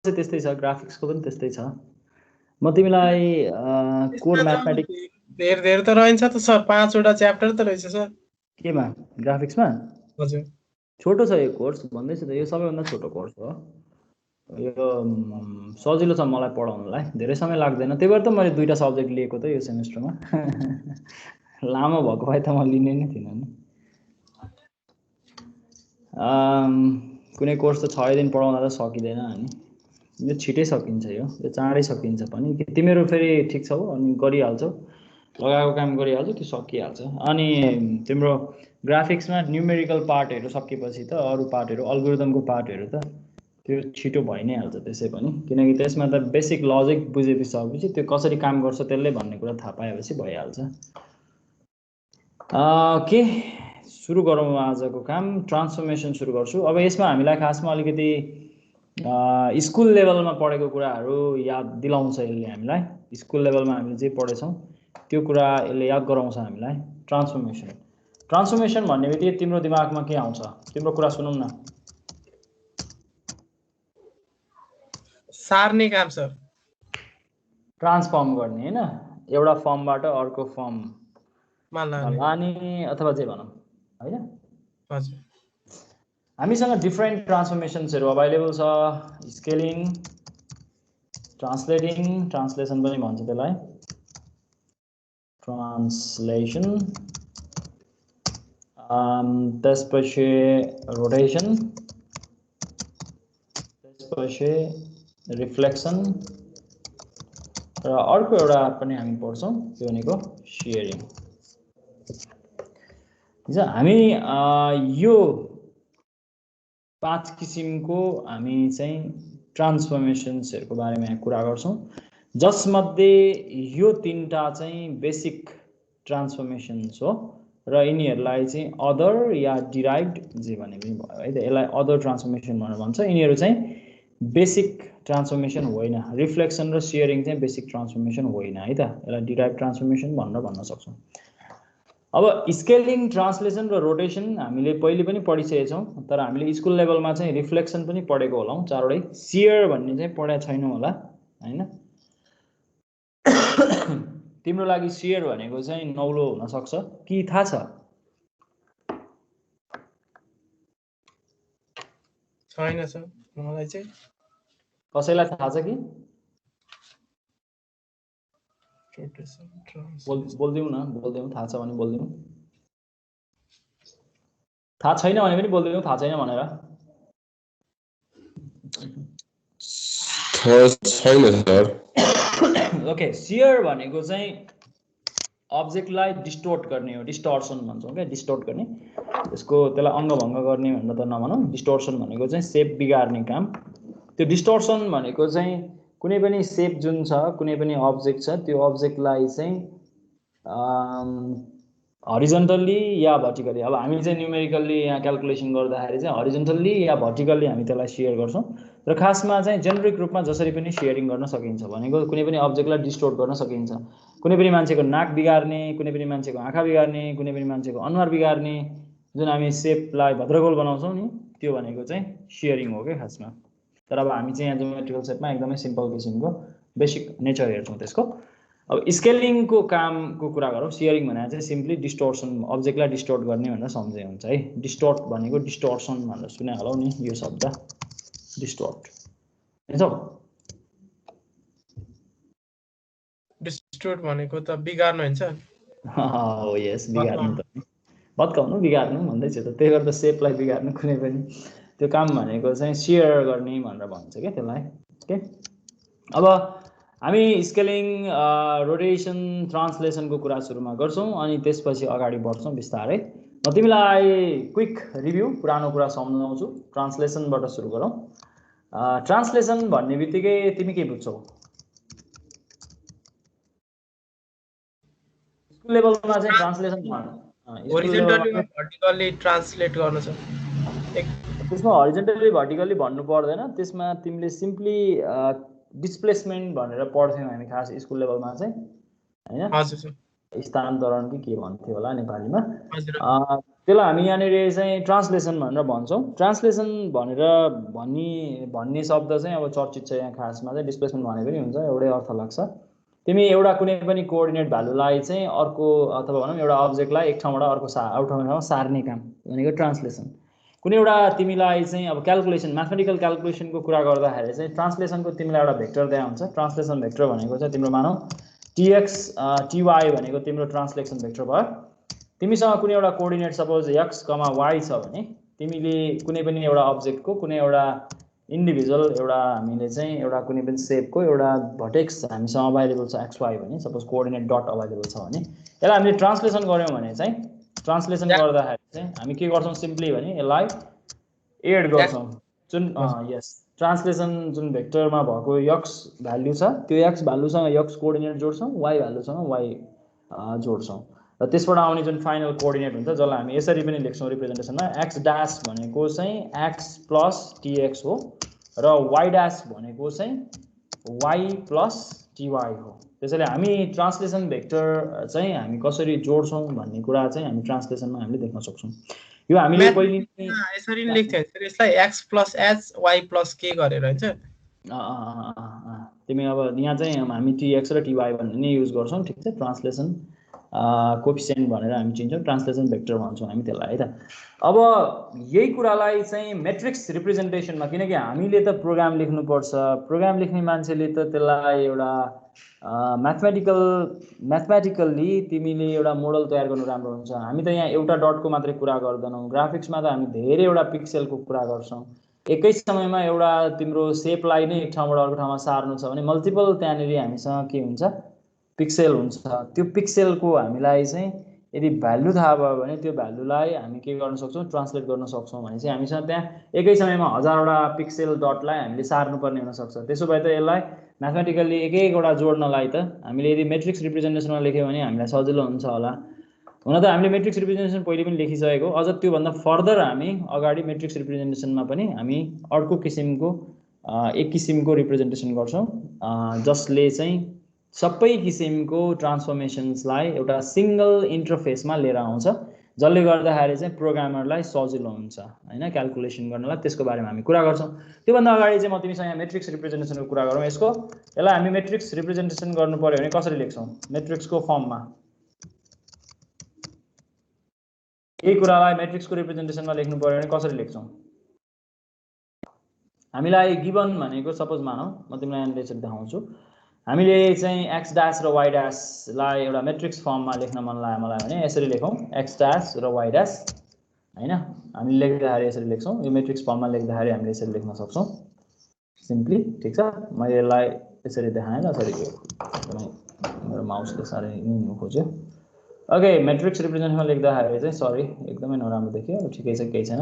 चाहिँ त्यस्तै छ, ग्राफिक्सको पनि त्यस्तै छ। म तिमीलाई कोर म्याथमेटिक्स धेरै त रहन्छ त सर, 5 वटा च्याप्टर त रहेछ सर। केमा? ग्राफिक्समा? हजुर छोटो छ यो कोर्स, भन्दैछु त, यो सबैभन्दा छोटो कोर्स हो। यो सजिलो छ मलाई पढाउनलाई, धेरै समय लाग्दैन। त्यही भएर त मैले 2टा सब्जेक्ट लिएको त यो सेमेस्टरमा। लामो भएको भए त म लिने नै थिइनँ नि। कुनै कोर्स त 6 दिन पढाउँदा त सकिँदैन नि, यो छिटै सकिन्छ, यो चाँडै सकिन्छ पनि। तिमीहरू फेरि ठिक छौ अनि गरिहाल्छौ, लगाएको काम गरिहाल्छौ, त्यो सकिहाल्छ। अनि तिम्रो ग्राफिक्समा न्युमेरिकल पार्टहरू सकेपछि त अरू पार्टहरू, अल्गोरिदमको पार्टहरू त त्यो छिटो भइ नै हाल्छ त्यसै पनि, किनकि त्यसमा त बेसिक लजिक बुझेपछि त्यो कसरी काम गर्छ त्यसले भन्ने कुरा थाहा पाएपछि भइहाल्छ। के सुरु गरौँ आजको काम? ट्रान्सफर्मेसन सुरु गर्छु। अब यसमा हामीलाई खासमा अलिकति स्कुल लेभलमा पढेको कुराहरू याद दिलाउँछ यसले हामीलाई। स्कुल लेभलमा हामीले जे पढेछौँ त्यो कुरा यसले याद गराउँछ हामीलाई। ट्रान्सफर्मेसन भन्ने बित्तिकै तिम्रो दिमागमा के आउँछ? तिम्रो कुरा सुनौँ न। सार्ने काम सर, ट्रान्सफर्म गर्ने हैन, एउटा फर्मबाट अर्को फर्ममा लाने अथवा जे भनौँ हैन। हजुर हामीसँग डिफ्रेन्ट ट्रान्सफर्मेसन्सहरू अभाइलेबल छ। स्केलिङ, ट्रान्सलेसन पनि भन्छ त्यसलाई, ट्रान्सलेसन। त्यसपछि रोटेसन, त्यसपछि रिफ्लेक्सन, र अर्को एउटा पनि हामी पढ्छौँ, त्यो भनेको सियरिङ। हामी यो 5 किसिमको हामी चाहिँ ट्रान्सफर्मेसन्सहरूको बारेमा यहाँ कुरा गर्छौँ, जसमध्ये यो 3टा चाहिँ बेसिक ट्रान्सफर्मेसन्स हो र यिनीहरूलाई चाहिँ अदर या डिराइभ्ड जे भने पनि भयो है त, यसलाई अदर ट्रान्सफर्मेसन भनेर भन्छ। यिनीहरू चाहिँ बेसिक ट्रान्सफर्मेसन होइन। रिफ्लेक्सन र सियरिङ चाहिँ बेसिक ट्रान्सफर्मेसन होइन है त, यसलाई डिराइभ ट्रान्सफर्मेसन भनेर भन्न सक्छौँ। अब स्केलिङ, ट्रान्सलेसन र रोटेसन हामीले पहिले पनि पढिसकेछौँ, तर हामीले स्कुल लेभलमा चाहिँ रिफ्लेक्सन पनि पढेको होलाौँ चारवटै। सियर भन्ने चाहिँ पढेको छैनौँ होला हैन। तिम्रो लागि सियर भनेको चाहिँ नौलो हुन सक्छ कि थाहा छ? छैन सर मलाई चाहिँ। कसैलाई थाहा छ कि? बोल्दिउँ न, बोल्दिउँ। थाहा छ भने बोल्दिउँ, थाहा छैन भने पनि बोल्दिउँ, थाहा छैन भनेर। छैन सर। ओके, सियर भनेको चाहिँ अब्जेक्टलाई डिस्टोर्ट गर्ने हो, डिस्टोर्सन भन्छौँ क्या, डिस्टोर्ट गर्ने। त्यसलाई अङ्गभङ्ग गर्ने भनेर त नभनौँ। डिस्टोर्सन भनेको चाहिँ सेप बिगार्ने काम। त्यो डिस्टोर्सन भनेको चाहिँ कुनै पनि सेप जुन छ, कुनै पनि अब्जेक्ट छ, त्यो अब्जेक्टलाई चाहिँ हरिजन्टल्ली या भर्टिकल्ली, अब हामी चाहिँ न्युमेरिकल्ली यहाँ क्याल्कुलेसन गर्दाखेरि चाहिँ हरिजन्टल्ली या भर्टिकल्ली हामी त्यसलाई सेयर गर्छौँ। र खासमा चाहिँ जेनेरिक रूपमा जसरी पनि सेयरिङ गर्न सकिन्छ भनेको कुनै पनि अब्जेक्टलाई डिस्टोर्ट गर्न सकिन्छ। कुनै पनि मान्छेको नाक बिगार्ने, कुनै पनि मान्छेको आँखा बिगार्ने, कुनै पनि मान्छेको अनुहार बिगार्ने, जुन हामी सेपलाई भद्रगोल बनाउँछौँ नि, त्यो भनेको चाहिँ सेयरिङ हो क्या खासमा। तर अब हामी चाहिँ यहाँ ज्योमेट्रिकल सेपमा एकदमै सिम्पल किसिमको बेसिक नेचर हेर्छौँ त्यसको। अब स्केलिङको कामको कुरा गरौँ। सियरिङ भनेको चाहिँ सिम्पली डिस्टोर्सन, अब्जेक्टलाई डिस्टोर्ट गर्ने भनेर सम्झे हुन्छ है। डिस्टोर्ट भनेको डिस्टोर्सन भनेर सुने होला नि यो शब्द, डिस्टोर्ट हेर्छौ? डिस्टोर्ट भनेको त बिगार्नु हुन्छ। हो, यस, बिगार्नु त, भत्काउनु, बिगार्नु भन्दैछु त। त्यही गर्दा सेपलाई बिगार्नु कुनै पनि त्यो काम भनेको चाहिँ सियर गर्ने भनेर भन्छ क्या त्यसलाई के। अब हामी स्केलिङ, रोटेसन, ट्रान्सलेसनको कुरा सुरुमा गर्छौँ अनि त्यसपछि अगाडि बढ्छौँ बिस्तारै। म तिमीलाई क्विक रिभ्यू, पुरानो कुरा सम्झाउँछु। ट्रान्सलेसनबाट सुरु गरौँ। ट्रान्सलेसन भन्ने बित्तिकै तिमी के बुझ्छौ? स्कुल लेभलमा चाहिँ ट्रान्सलेसन हरिजन्टल्ली वा भर्टिकल्ली ट्रान्सलेट गर्नु छ। त्यसमा हरिजन्टल्ली भर्टिकल्ली भन्नु पर्दैन, त्यसमा तिमीले सिम्पली डिस्प्लेसमेन्ट भनेर पढ्थ्यौँ हामी खास स्कुल लेभलमा चाहिँ हैन। हजुर सर। स्थानान्तरण कि के भन्थ्यो होला नेपालीमा। त्यसलाई हामी यहाँनिर चाहिँ ट्रान्सलेसन भनेर भन्छौँ। ट्रान्सलेसन भनेर भन्ने शब्द चाहिँ अब चर्चित छ यहाँ खासमा चाहिँ डिस्प्लेसमेन्ट भने पनि हुन्छ, एउटै अर्थ लाग्छ। तिमी एउटा कुनै पनि कोअर्डिनेट भ्यालुलाई चाहिँ अर्को अथवा भनौँ एउटा अब्जेक्टलाई एक ठाउँबाट अर्को ठाउँमा सार्ने काम भनेको ट्रान्सलेसन। कुनै एउटा तिमीलाई चाहिँ अब क्याल्कुलेसन म्याथमेटिकल क्याल्कुलेसनको कुरा गर्दाखेरि चाहिँ ट्रान्सलेसनको तिमीलाई एउटा भेक्टर दिया हुन्छ। ट्रान्सलेसन भेक्टर भनेको चाहिँ तिम्रो मानौ टीएक्स टीवाई भनेको तिम्रो ट्रान्सलेसन भेक्टर भयो। तिमीसँग कुनै एउटा कोअर्डिनेट सपोज x, y छ भने तिमीले कुनै पनि एउटा अब्जेक्टको कुनै एउटा इन्डिभिजुअल एउटा हामीले चाहिँ एउटा कुनै पनि सेपको एउटा भर्टेक्स हामीसँग अभाइलेबल छ xy भने सपोज कोअर्डिनेट डट अभाइलेबल छ भने यसलाई हामीले ट्रान्सलेसन गर्यौं भने चाहिँ ट्रान्सलेसन गर्दाखेरि चाहिँ हामी के गर्छौं सिम्पली भने यसलाई एड गर्छौं जुन यस ट्रान्सलेसन जुन भेक्टरमा भएको x भ्यालु छ त्यो x भ्यालुसँग x कोअर्डिनेट जोड्छौं, y भ्यालुसँग y जोड्छौं र त्यसबाट आउने जुन फाइनल कोअर्डिनेट हुन्छ जसलाई हामी यसरी पनि लेख्छौं रिप्रेजेन्टेसनमा x डैश भनेको चाहिँ x प्लस tx हो र y डैश भनेको चाहिँ y प्लस ty हो। त्यसैले हामी ट्रान्सलेसन भेक्टर चाहिँ हामी कसरी जोड्छौं भन्ने कुरा चाहिँ हामी ट्रान्सलेसनमा हामीले देख्न सक्छौं। यो हामीले पहिले यसरी लेख्थ्यौ सर, यसलाई x plus h y plus k गरेर हैन सर। तिमी अब यहाँ चाहिँ हामी tx र ty भन्ने नै युज गर्छौं, ठीक छ। ट्रान्सलेसन कोएफिसिएन्ट भनेर हामी चिन्छौं, ट्रान्सलेसन भेक्टर भन्छौं हामी त्यसलाई है त। अब यही कुरालाई चाहिँ मैट्रिक्स रिप्रेजेन्टेसनमा किनकि हामीले त प्रोग्राम लेख्नु पर्छ, प्रोग्राम लेख्ने मान्छेले त त्यसलाई एउटा म्याथमेटिकल्ली तिमीले एउटा मोडल तयार गर्नु राम्रो हुन्छ। हामी त यहाँ एउटा डटको मात्रै कुरा गर्दैनौं, ग्राफिक्समा त हामी धेरैवटा पिक्सेलको कुरा गर्छौं। एकै समयमा एउटा तिम्रो सेपलाई नै एक ठाउँबाट अर्को ठाउँमा सार्नु छ भने मल्टिपल त्यहाँनेरि हामीसँग के हुन्छ पिक्सेल हुन्छ। त्यो पिक्सेलको हामीलाई चाहिँ यदि भ्यालु थाहा भयो भने त्यो भ्यालुलाई हामी के गर्न सक्छौं ट्रान्सलेट गर्न सक्छौं भने चाहिँ हामीसँग त्यहाँ एकै समयमा हजारवटा पिक्सेल डटलाई हामीले सार्नु पर्ने हुन सक्छ। त्यसो भए त यसलाई म्याथमेटिकल्ली एक एकवटा जोड्नलाई त हामीले यदि मैट्रिक्स रिप्रेजेन्टेसनमा लेख्यौं भने हामीलाई सजिलो हुन्छ होला। हुन त हामीले मैट्रिक्स रिप्रेजेन्टेसन पहिले पनि लेखिसकेको, अझ त्यो भन्दा फर्दर हामी अगाडि मैट्रिक्स रिप्रेजेन्टेसनमा पनि हामी अर्को किसिमको एक किसिमको रिप्रेजेन्टेसन गर्छौं जसले चाहिँ सबै किसिमको ट्रान्सफर्मेसन्सलाई एउटा सिंगल इन्टरफेसमा लिएर आउँछ, जसले गर्दाखेरि चाहिँ प्रोग्रामरलाई सजिलो हुन्छ हैन क्याल्कुलेसन गर्नलाई। त्यसको बारेमा हामी कुरा गर्छौं। त्यो भन्दा अगाडि चाहिँ म तिमीसँग यहाँ मैट्रिक्स रिप्रेजेन्टेसनको कुरा गरौँ। यसलाई हामी मैट्रिक्स रिप्रेजेन्टेसन गर्नु पर्यो भने कसरी लेख्छौं मैट्रिक्सको फर्ममा। यही कुरालाई मैट्रिक्सको रिप्रेजेन्टेसनमा लेख्नु पर्यो भने कसरी लेख्छौं। हामीलाई गिवन भनेको सपोज मानौ म तिमीलाई यहाँ यसरी देखाउँछु। हामीले चाहिँ x डैश र y डैश लाई एउटा मैट्रिक्स फर्ममा लेख्न मन लाग्यो मलाई भने यसरी लेखौं x डैश र y डैश हैन। हामीले लेख्दाखेरि यसरी लेख्छौं, यो मैट्रिक्स फर्ममा लेख्दाखेरि हामीले यसरी लेख्न सक्छौं सिम्पली, ठीक छ। मैले यसलाई यसरी देखाएँ ल, सरी मेरो माउसले सारै हिँड्नु खोज्यो। ओके मैट्रिक्स रिप्रेजेन्टेसनमा लेख्दाखेरि चाहिँ सरी एकदमै नराम्रो देखियो, ठिकै छ केही छैन।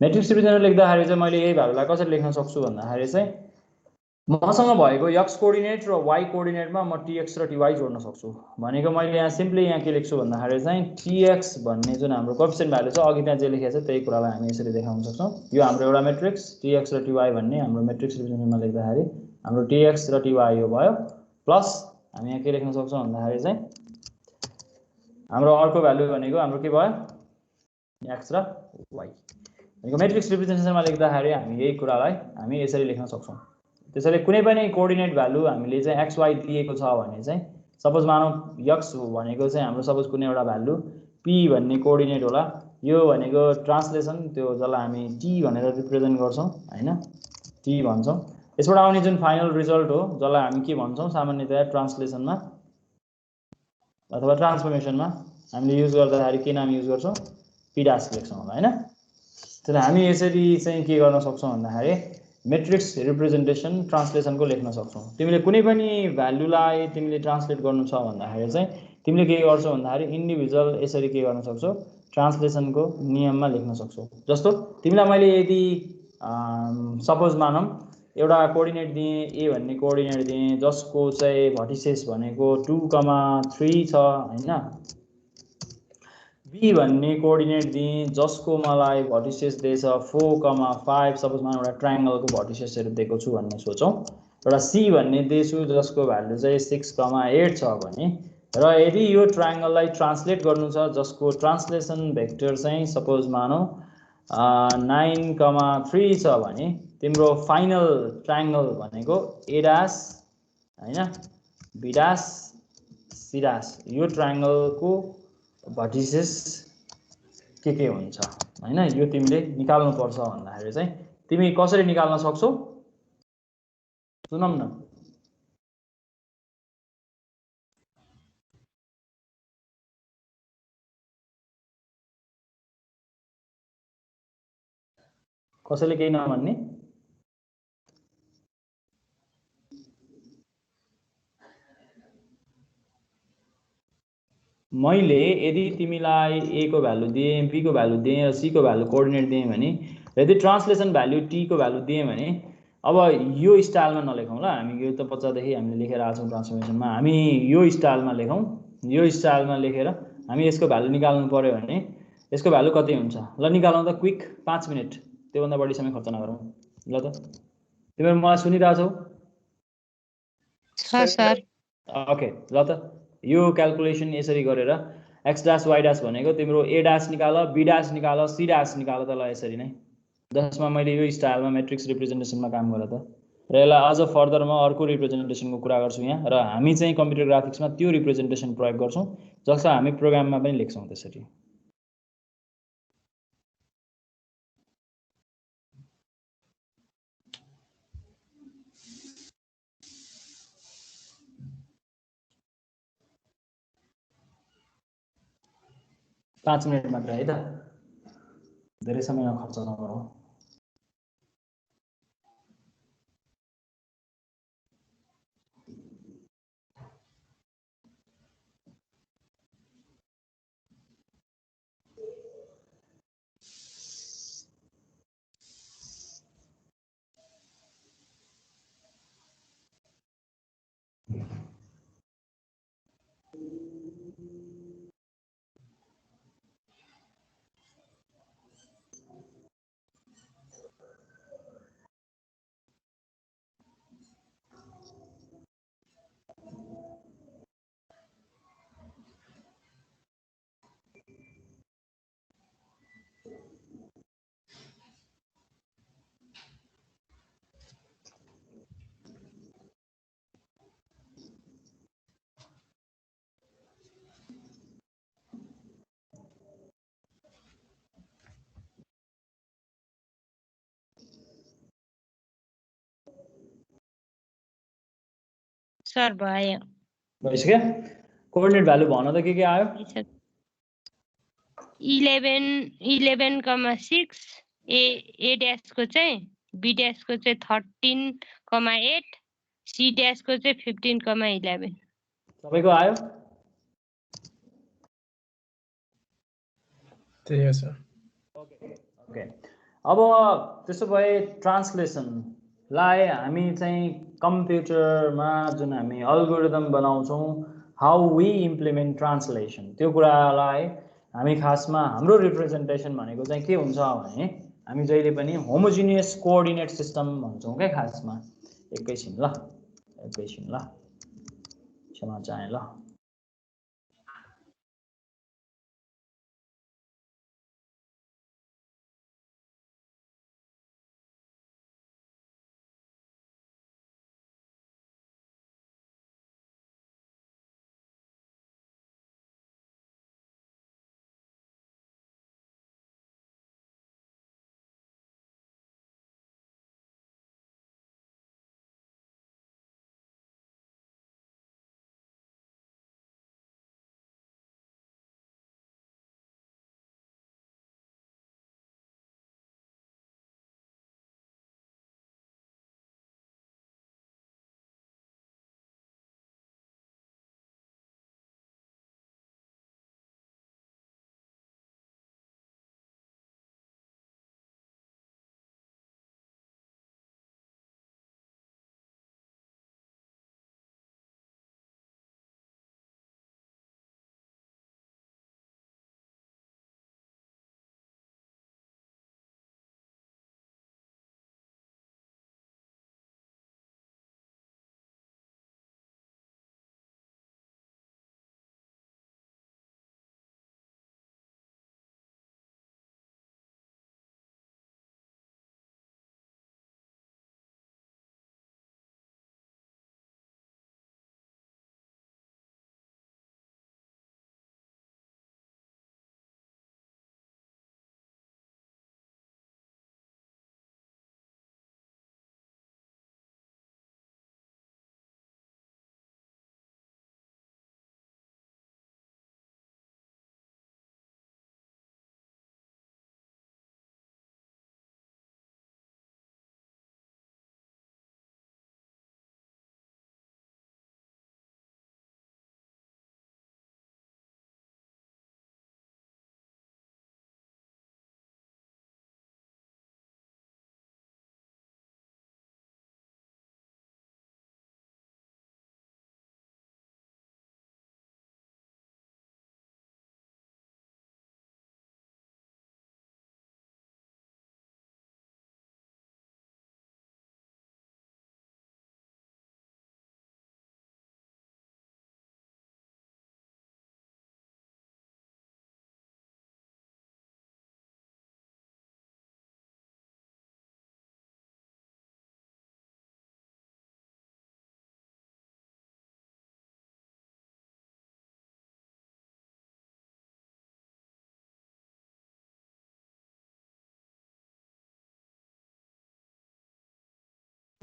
मैट्रिक्स रिप्रेजेन्टेसनमा लेख्दाखेरि चाहिँ मैले यही भ्यालुलाई कसरी लेख्न सक्छु भन्दाखेरि चाहिँ मसँग भएको x कोअर्डिनेट र y कोअर्डिनेटमा म tx र ty जोड्न सक्छु भनेको मैले यहाँ सिम्पली यहाँ के लेख्छु भन्दाखेरि चाहिँ tx भन्ने जुन हाम्रो कोएफिसिएन्ट भ्यालु छ अघि त्यहाँ जे लेखेको छ त्यही कुरालाई हामी यसरी देखाउन सक्छौं। यो हाम्रो एउटा मैट्रिक्स tx र ty भन्ने हाम्रो मैट्रिक्स रिप्रेजेन्टेसनमा लेख्दाखेरि हाम्रो tx र ty यो भयो प्लस हामी यहाँ के लेख्न सक्छौं भन्दाखेरि चाहिँ हाम्रो अर्को भ्यालु भनेको हाम्रो के भयो x र y भनेको मैट्रिक्स रिप्रेजेन्टेसनमा लेख्दाखेरि हामी यही कुरालाई हामी यसरी लेख्न सक्छौं। त्यसैले कुनै पनि कोअर्डिनेट भ्यालु हामीले चाहिँ x y दिएको छ भने चाहिँ सपोज मानौ x भनेको चाहिँ हाम्रो सपोज कुनै एउटा भ्यालु p भन्ने कोअर्डिनेट होला, यो भनेको ट्रान्सलेसन त्यो जसलाई हामी t भनेर रिप्रेजेन्ट गर्छौं हैन, t भन्छौं। यसबाट आउने जुन फाइनल रिजल्ट हो जसलाई हामी के भन्छौं सामान्यतया ट्रान्सलेसनमा अथवा ट्रान्सफर्मेसनमा हामीले युज गर्दाखेरि के नाम युज गर्छौं p डैश लेख्छौं होला हैन। त्यसैले हामी यसरी चाहिँ के गर्न सक्छौं भन्दाखेरि मैट्रिक्स रिप्रेजेन्टेसन ट्रान्सलेसनको लेख्न सक्छौं। तिमीले कुनै पनि भ्यालुलाई तिमीले ट्रान्सलेट गर्नु छ भन्दाखेरि चाहिँ तिमीले के गर्छौ भन्दाखेरि इन्डिभिजुअल यसरी के गर्न सक्छौ ट्रान्सलेसनको नियममा लेख्न सक्छौ। जस्तो तिमीलाई मैले यदि सपोज मानौं एउटा कोअर्डिनेट दिए a भन्ने कोअर्डिनेट दिए जसको चाहिँ भर्टिसेस भनेको 2,3 छ हैन, b भन्ने कोअर्डिनेट दिए जसको मलाई भर्टिसेस दिएछ 4,5 सपोज मानौं एउटा ट्रायंगलको भर्टिसेसहरु दिएको छु भन्ने सोचौं। एउटा c भन्ने दिएछु जसको भ्यालु चाहिँ 6,8 छ भने र यदि यो ट्रायंगललाई ट्रान्सलेट गर्नु छ जसको ट्रान्सलेसन भेक्टर चाहिँ सपोज मानौ 9,3 छ भने तिम्रो फाइनल ट्रायंगल भनेको A डैश हैन B डैश C डैश यो ट्रायंगलको भर्टिसेस के हुन्छ हैन यो तिमीले निकाल्नु पर्छ भन्दाखेरि चाहिँ तिमी कसरी निकाल्न सक्छौ सुनौ न कसैले केही नभन्ने मैले यदि तिमीलाई A को भ्यालु दिए B को भ्यालु दिए र C को भ्यालु कोअर्डिनेट दिए भने यदि ट्रान्सलेसन भ्यालु T को भ्यालु दिए भने अब यो स्टाइलमा नलेखौँ ल हामी यो त बच्चादेखि हामीले लेखेर आएको छौँ ट्रान्सफर्मेसनमा हामी यो स्टाइलमा लेखौँ यो स्टाइलमा लेखेर हामी यसको भ्यालु निकाल्नु पर्यो भने यसको भ्यालु कति हुन्छ ल निकालौँ त क्विक 5 मिनेट त्योभन्दा बढी समय खर्च नगरौँ ल त तिमीहरू मलाई सुनिरहेछौ सर ओके ल त यो क्याल्कुलेसन यसरी गरेर x डैश y डैश भनेको तिम्रो A डैश निकाल B डैश निकाल C डैश निकाल त ल यसरी नै जसमा मैले यो स्टाइलमा मैट्रिक्स रिप्रेजेन्टेसनमा काम गरे त र यसलाई अझ फर्दरमा अर्को रिप्रेजेन्टेसनको कुरा गर्छु यहाँ र हामी चाहिँ कम्प्युटर ग्राफिक्समा त्यो रिप्रेजेन्टेसन प्रयोग गर्छौं जसलाई हामी प्रोग्राममा पनि लेख्छौं त्यसरी 5 मिनेट मात्र है त धेरै समय खर्च नगरौँ सर भयो भइसक्यो कोअर्डिनेट भ्यालु भन त के आयो 11,6 A डैश को चाहिँ B डैश को चाहिँ 13,8 C डैश को चाहिँ 15,11 सबैको आयो त्यही हो सर ओके अब त्यसो भए ट्रान्सलेसनलाई हामी चाहिँ कम्प्युटरमा जुन हामी अल्गोरिदम बनाउँछौं हाउ वी इम्प्लिमेन्ट ट्रान्सलेसन त्यो कुरालाई हामी खासमा हाम्रो रिप्रेजेन्टेसन भनेको चाहिँ के हुन्छ भने हामी जहिले पनि होमोजिनियस कोअर्डिनेट सिस्टम भन्छौं के खासमा एकैछिन ल क्षमा चाहे ल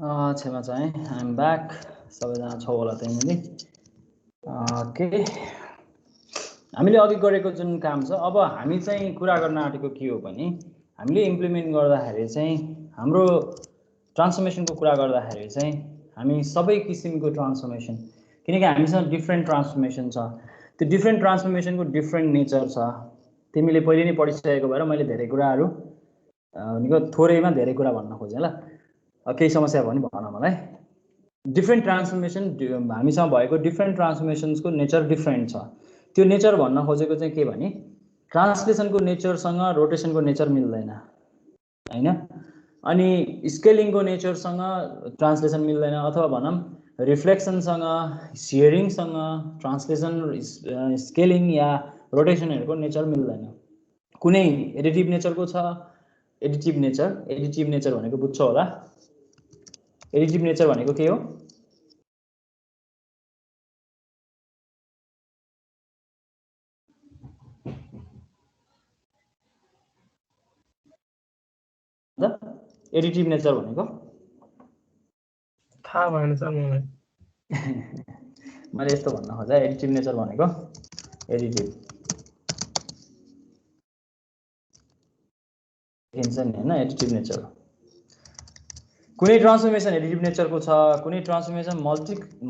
क्षमा चाहे आई एम ब्याक सबैजना छ होला त्यहाँनिर ओके हामीले अघि गरेको जुन काम छ अब हामी चाहिँ कुरा गर्न आँटेको के हो भने हामीले इम्प्लिमेन्ट गर्दाखेरि चाहिँ हाम्रो ट्रान्सफर्मेसनको कुरा गर्दाखेरि चाहिँ हामी सबै किसिमको ट्रान्सफर्मेसन किनकि हामीसँग डिफ्रेन्ट ट्रान्सफर्मेसन छ त्यो डिफ्रेन्ट ट्रान्सफर्मेसनको डिफ्रेन्ट नेचर छ तिमीले पहिले नै पढिसकेको भएर मैले धेरै कुराहरू भनेको थोरैमा धेरै कुरा भन्न खोजेँ ल केही समस्या भयो भने भन मलाई डिफ्रेन्ट ट्रान्सफर्मेसन हामीसँग भएको डिफ्रेन्ट ट्रान्सफर्मेसन्सको नेचर डिफ्रेन्ट छ त्यो नेचर भन्न खोजेको चाहिँ के भने ट्रान्सलेसनको नेचरसँग रोटेसनको नेचर मिल्दैन हैन अनि स्केलिङको नेचरसँग ट्रान्सलेसन मिल्दैन अथवा भनौँ रिफ्लेक्सनसँग सियरिङसँग ट्रान्सलेसन स्केलिङ या रोटेसनहरूको नेचर मिल्दैन कुनै एडिटिभ नेचरको छ एडिटिभ नेचर भनेको बुझ्छ होला एडिटिभ नेचर भनेको के हो एडिटिभ नेचर भनेको थाहा भएन सर मलाई मैले यस्तो भन्न खोजेँ एडिटिभ नेचर भनेको एडिटिभ हिन्छ नि हैन एडिटिभ नेचर कुनै ट्रान्सफर्मेसन एडिटिभ नेचरको छ कुनै ट्रान्सफर्मेसन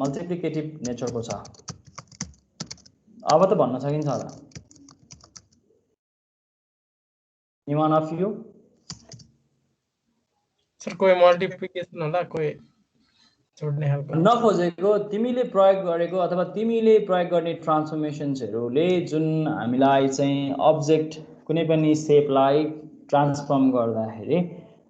मल्टिप्लिकेटिभ नेचरको छ अब त भन्न सकिन्छ होला Any one of you? Sir कोही मल्टिप्लिकेसन होला कोही जोड्ने खालको नखोजेको तिमीले प्रयोग गरेको अथवा तिमीले प्रयोग गर्ने ट्रान्सफर्मेसन्सहरूले जुन हामीलाई चाहिँ अब्जेक्ट कुनै पनि सेपलाई ट्रान्सफर्म गर्दाखेरि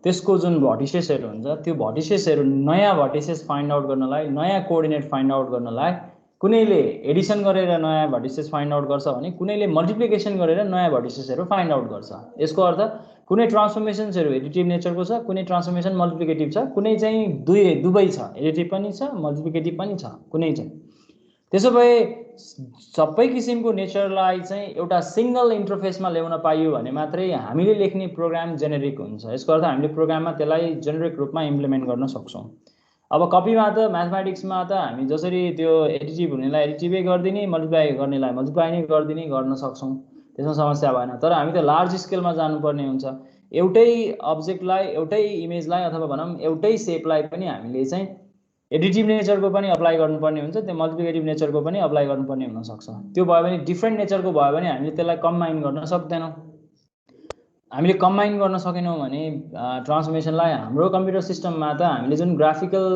त्यसको जुन भर्टिसेसहरू हुन्छ त्यो भर्टिसेसहरू नयाँ भर्टिसेस फाइन्ड आउट गर्नलाई नयाँ कोअर्डिनेट फाइन्ड आउट गर्नलाई कुनैले एडिसन गरेर नयाँ भर्टिसेस फाइन्ड आउट गर्छ भने कुनैले मल्टिप्लिकेसन गरेर नयाँ भर्टिसेसहरू फाइन्ड आउट गर्छ यसको अर्थ कुनै ट्रान्सफर्मेसन्सहरू एडिटिभ नेचरको छ कुनै ट्रान्सफर्मेसन मल्टिप्लिकेटिभ छ कुनै चाहिँ दुवै छ एडिटिभ पनि छ मल्टिप्लिकेटिभ पनि छ कुनै चाहिँ त्यसो भए सबै किसिमको नेचरलाई चाहिँ एउटा सिंगल इन्टरफेसमा ल्याउन पाइयो भने मात्रै हामीले लेख्ने प्रोग्राम जेनेरिक हुन्छ यसको अर्थ हामीले प्रोग्राममा त्यसलाई जेनेरिक रूपमा इम्प्लिमेन्ट गर्न सक्छौं अब कपीमा त म्याथमेटिक्समा त हामी जसरी त्यो एडिटिभ हुनेलाई एडिटिभै गर्दिने मल्टिप्लाई गर्नेलाई मल्टिप्लाई नै गर्दिने गर्न सक्छौं त्यसमा समस्या भएन तर हामी त लार्ज स्केलमा जानुपर्ने हुन्छ एउटै अब्जेक्टलाई एउटै इमेजलाई अथवा भनौं एउटै सेपलाई पनि हामीले चाहिँ एडिटिभ नेचरको पनि अप्लाई गर्नुपर्ने हुन्छ त्यो मल्टिप्लिकेटिभ नेचरको पनि अप्लाई गर्नुपर्ने हुन सक्छ त्यो भयो भने डिफ्रेन्ट नेचरको भयो भने हामीले त्यसलाई कम्बाइन गर्न सक्दैनौं हामीले कम्बाइन गर्न सकेनौं भने ट्रान्सफर्मेसनलाई हाम्रो कम्प्युटर सिस्टममा त हामीले जुन ग्राफिकल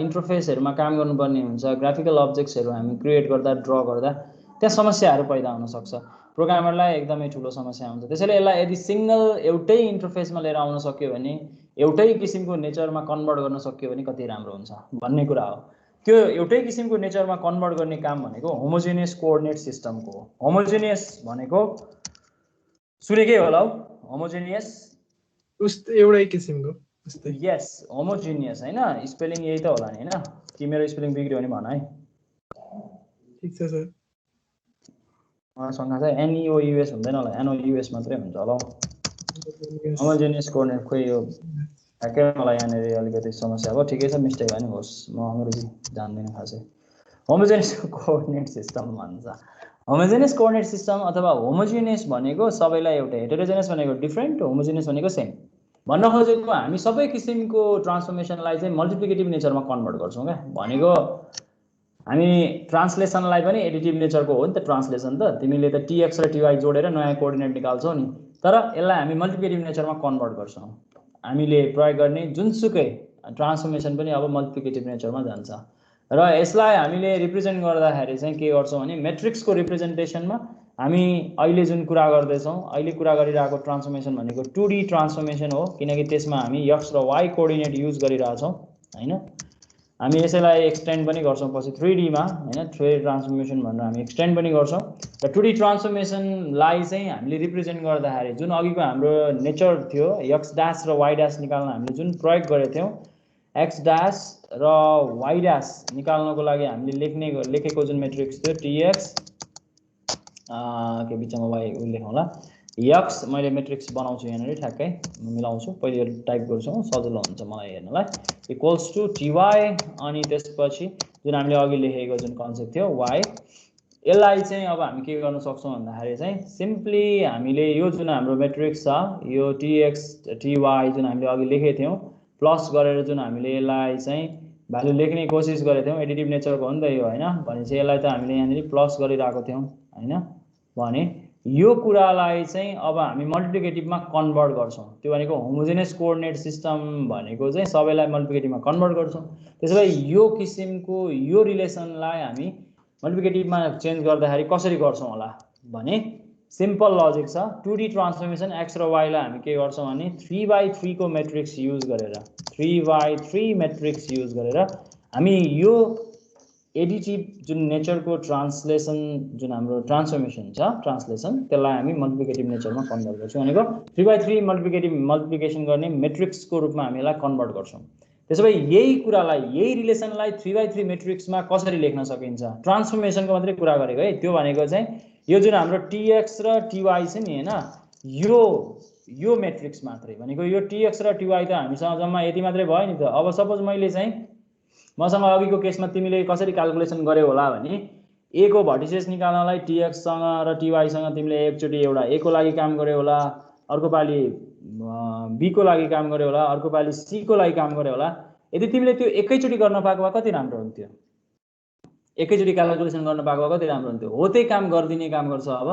इन्टरफेसहरुमा काम गर्नुपर्ने हुन्छ ग्राफिकल अब्जेक्ट्सहरु हामी क्रिएट गर्दा ड्रा गर्दा त्यहाँ समस्याहरु पैदा हुन सक्छ प्रोग्रामरलाई एकदमै ठूलो समस्या हुन्छ त्यसैले यसलाई यदि सिंगल एउटै इन्टरफेसमा लिएर आउन सक्यो भने एउटै किसिमको नेचरमा कन्भर्ट गर्न सक्यो भने कति राम्रो हुन्छ भन्ने कुरा हो त्यो एउटै किसिमको नेचरमा कन्भर्ट गर्ने काम भनेको होमोजेनियस कोअर्डिनेट सिस्टमको हो होमोजेनियस भनेको सुनेकै होला हौ होमोजेनियस उस्तै एउटै किसिमको उस्तै यस होमोजेनियस हैन स्पेलिङ यही त होला नि हैन कि मेरो स्पेलिङ बिग्रियो भने भन है ठीक छ सर सँग चाहिँ एनईओयुएस हुँदैन होला एनओयुएस मात्रै हुन्छ होला होमोजेनियस कोअर्डिनेट खोइ यो ठ्याक्कै मलाई यहाँनिर अलिकति समस्या भयो ठिकै छ मिस्टेक भयो नि होस् म अङ्ग्रेजी जान्दिनँ खासै होमोजेनियस कोअर्डिनेट सिस्टम भन्छ होमोजेनियस कोअर्डिनेट सिस्टम अथवा होमोजेनियस भनेको सबैलाई एउटै हेटेरोजेनियस भनेको डिफरेन्ट होमोजेनियस भनेको सेम भन्न खोजेको हामी सबै किसिमको ट्रान्सफर्मेसनलाई चाहिँ मल्टिप्लिकेटिभ नेचरमा कन्भर्ट गर्छौं क्या भनेको हामी ट्रान्सलेसनलाई पनि एडिटिभ नेचरको हो नि त ट्रान्सलेसन त तिमीले त टीएक्स र टीवाई जोडेर नयाँ कोअर्डिनेट निकाल्छौ नि तर यसलाई हामी मल्टिप्लिकेटिभ नेचरमा कन्भर्ट गर्छौं हामीले प्रयोग गर्ने जुनसुकै ट्रान्सफर्मेसन पनि अब मल्टिप्लिकेटिभ नेचरमा जान्छ र यसलाई हामीले रिप्रेजेन्ट गर्दाखेरि चाहिँ के गर्छौं भने मैट्रिक्सको रिप्रेजेन्टेसनमा हामी अहिले जुन कुरा गर्दै छौं अहिले कुरा गरिरहेको ट्रान्सफर्मेसन भनेको 2D ट्रान्सफर्मेसन हो किनकि त्यसमा हामी x र y कोअर्डिनेट युज गरिरहेछौं हैन हामी यसैलाई एक्सटेन्ड पनि गर्छौं पछि 3D मा हैन 3D ट्रान्सफर्मेसन भनेर हामी एक्सटेन्ड पनि गर्छौं र 2D ट्रान्सफर्मेसनलाई चाहिँ हामीले रिप्रेजेन्ट गर्दाखेरि जुन अघिको हाम्रो नेचर थियो x डैश र y डैश निकाल्न हामीले जुन प्रयोग गरेका थियौं x डैश र y डैश निकाल्नको लागि हामीले लेखेको जुन मैट्रिक्स थियो tx के बिचमा y लेखौँला यक्स मैले मेट्रिक्स बनाउँछु यहाँनिर ठ्याक्कै मिलाउँछु पहिले यो टाइप गर्छु सजिलो हुन्छ मलाई हेर्नलाई इक्वल्स टु टी.वाई अनि त्यसपछि जुन हामीले अघि लेखेको जुन कन्सेप्ट थियो y यसलाई चाहिँ अब हामी के गर्न सक्छौँ भन्दाखेरि चाहिँ सिम्पली हामीले यो जुन हाम्रो मेट्रिक्स छ यो tx ty जुन हामीले अघि लेखेको थियौँ प्लस गरेर जुन हामीले यसलाई चाहिँ भ्यालु लेख्ने कोसिस गरेको थियौँ एडिटिभ नेचरको हो नि त यो होइन भनेपछि यसलाई त हामीले यहाँनिर प्लस गरिरहेको थियौँ होइन भने यो कुरालाई चाहिँ अब हामी मल्टिप्लिकेटिभमा कन्भर्ट गर्छौँ त्यो भनेको होमोजेनियस कोअर्डिनेट सिस्टम भनेको चाहिँ सबैलाई मल्टिप्लिकेटिभमा कन्भर्ट गर्छौँ त्यसो भए यो किसिमको यो रिलेसनलाई हामी मल्टिप्लिकेटिभमा चेन्ज गर्दाखेरि कसरी गर्छौँ होला भने सिम्पल लजिक छ 2D ट्रान्सफर्मेसन एक्स र वाइलाई हामी के गर्छौँ भने 3/3 को मेट्रिक्स युज गरेर 3/3 मेट्रिक्स युज गरेर हामी यो एडिटिभ जुन नेचरको ट्रान्सलेसन जुन हाम्रो ट्रान्सफर्मेसन छ ट्रान्सलेसन त्यसलाई हामी मल्टिप्लिकेटिभ नेचरमा कन्भर्ट गर्छौँ भनेको 3/3 मल्टिप्लिकेसन गर्ने मेट्रिक्सको रूपमा हामी यसलाई कन्भर्ट गर्छौँ त्यसो भए यही कुरालाई यही रिलेसनलाई 3/3 मेट्रिक्समा कसरी लेख्न सकिन्छ ट्रान्सफर्मेसनको मात्रै कुरा गरेको है त्यो भनेको चाहिँ यो जुन हाम्रो tx र ty छ नि हैन यो मेट्रिक्स मात्रै भनेको यो tx र ty त हामीसँग जम्मा यति मात्रै भयो नि त अब सपोज मैले चाहिँ मसँग अघिको केसमा तिमीले कसरी क्याल्कुलेसन गर्यौ होला भने a को भर्टिसेस निकाल्नलाई tx सँग र ty सँग तिमीले एकचोटी एउटा a को लागि काम गर्यौ होला अर्को पाली b को लागि काम गर्यौ होला अर्को पाली c को लागि काम गर्यौ होला यदि तिमीले त्यो एकैचोटी गर्न पाएको भए कति राम्रो हुन्थ्यो एकैचोटी क्याल्कुलेसन गर्न पाएको भए कति राम्रो हुन्थ्यो हो त्यही काम गर्दिने काम गर्छ अब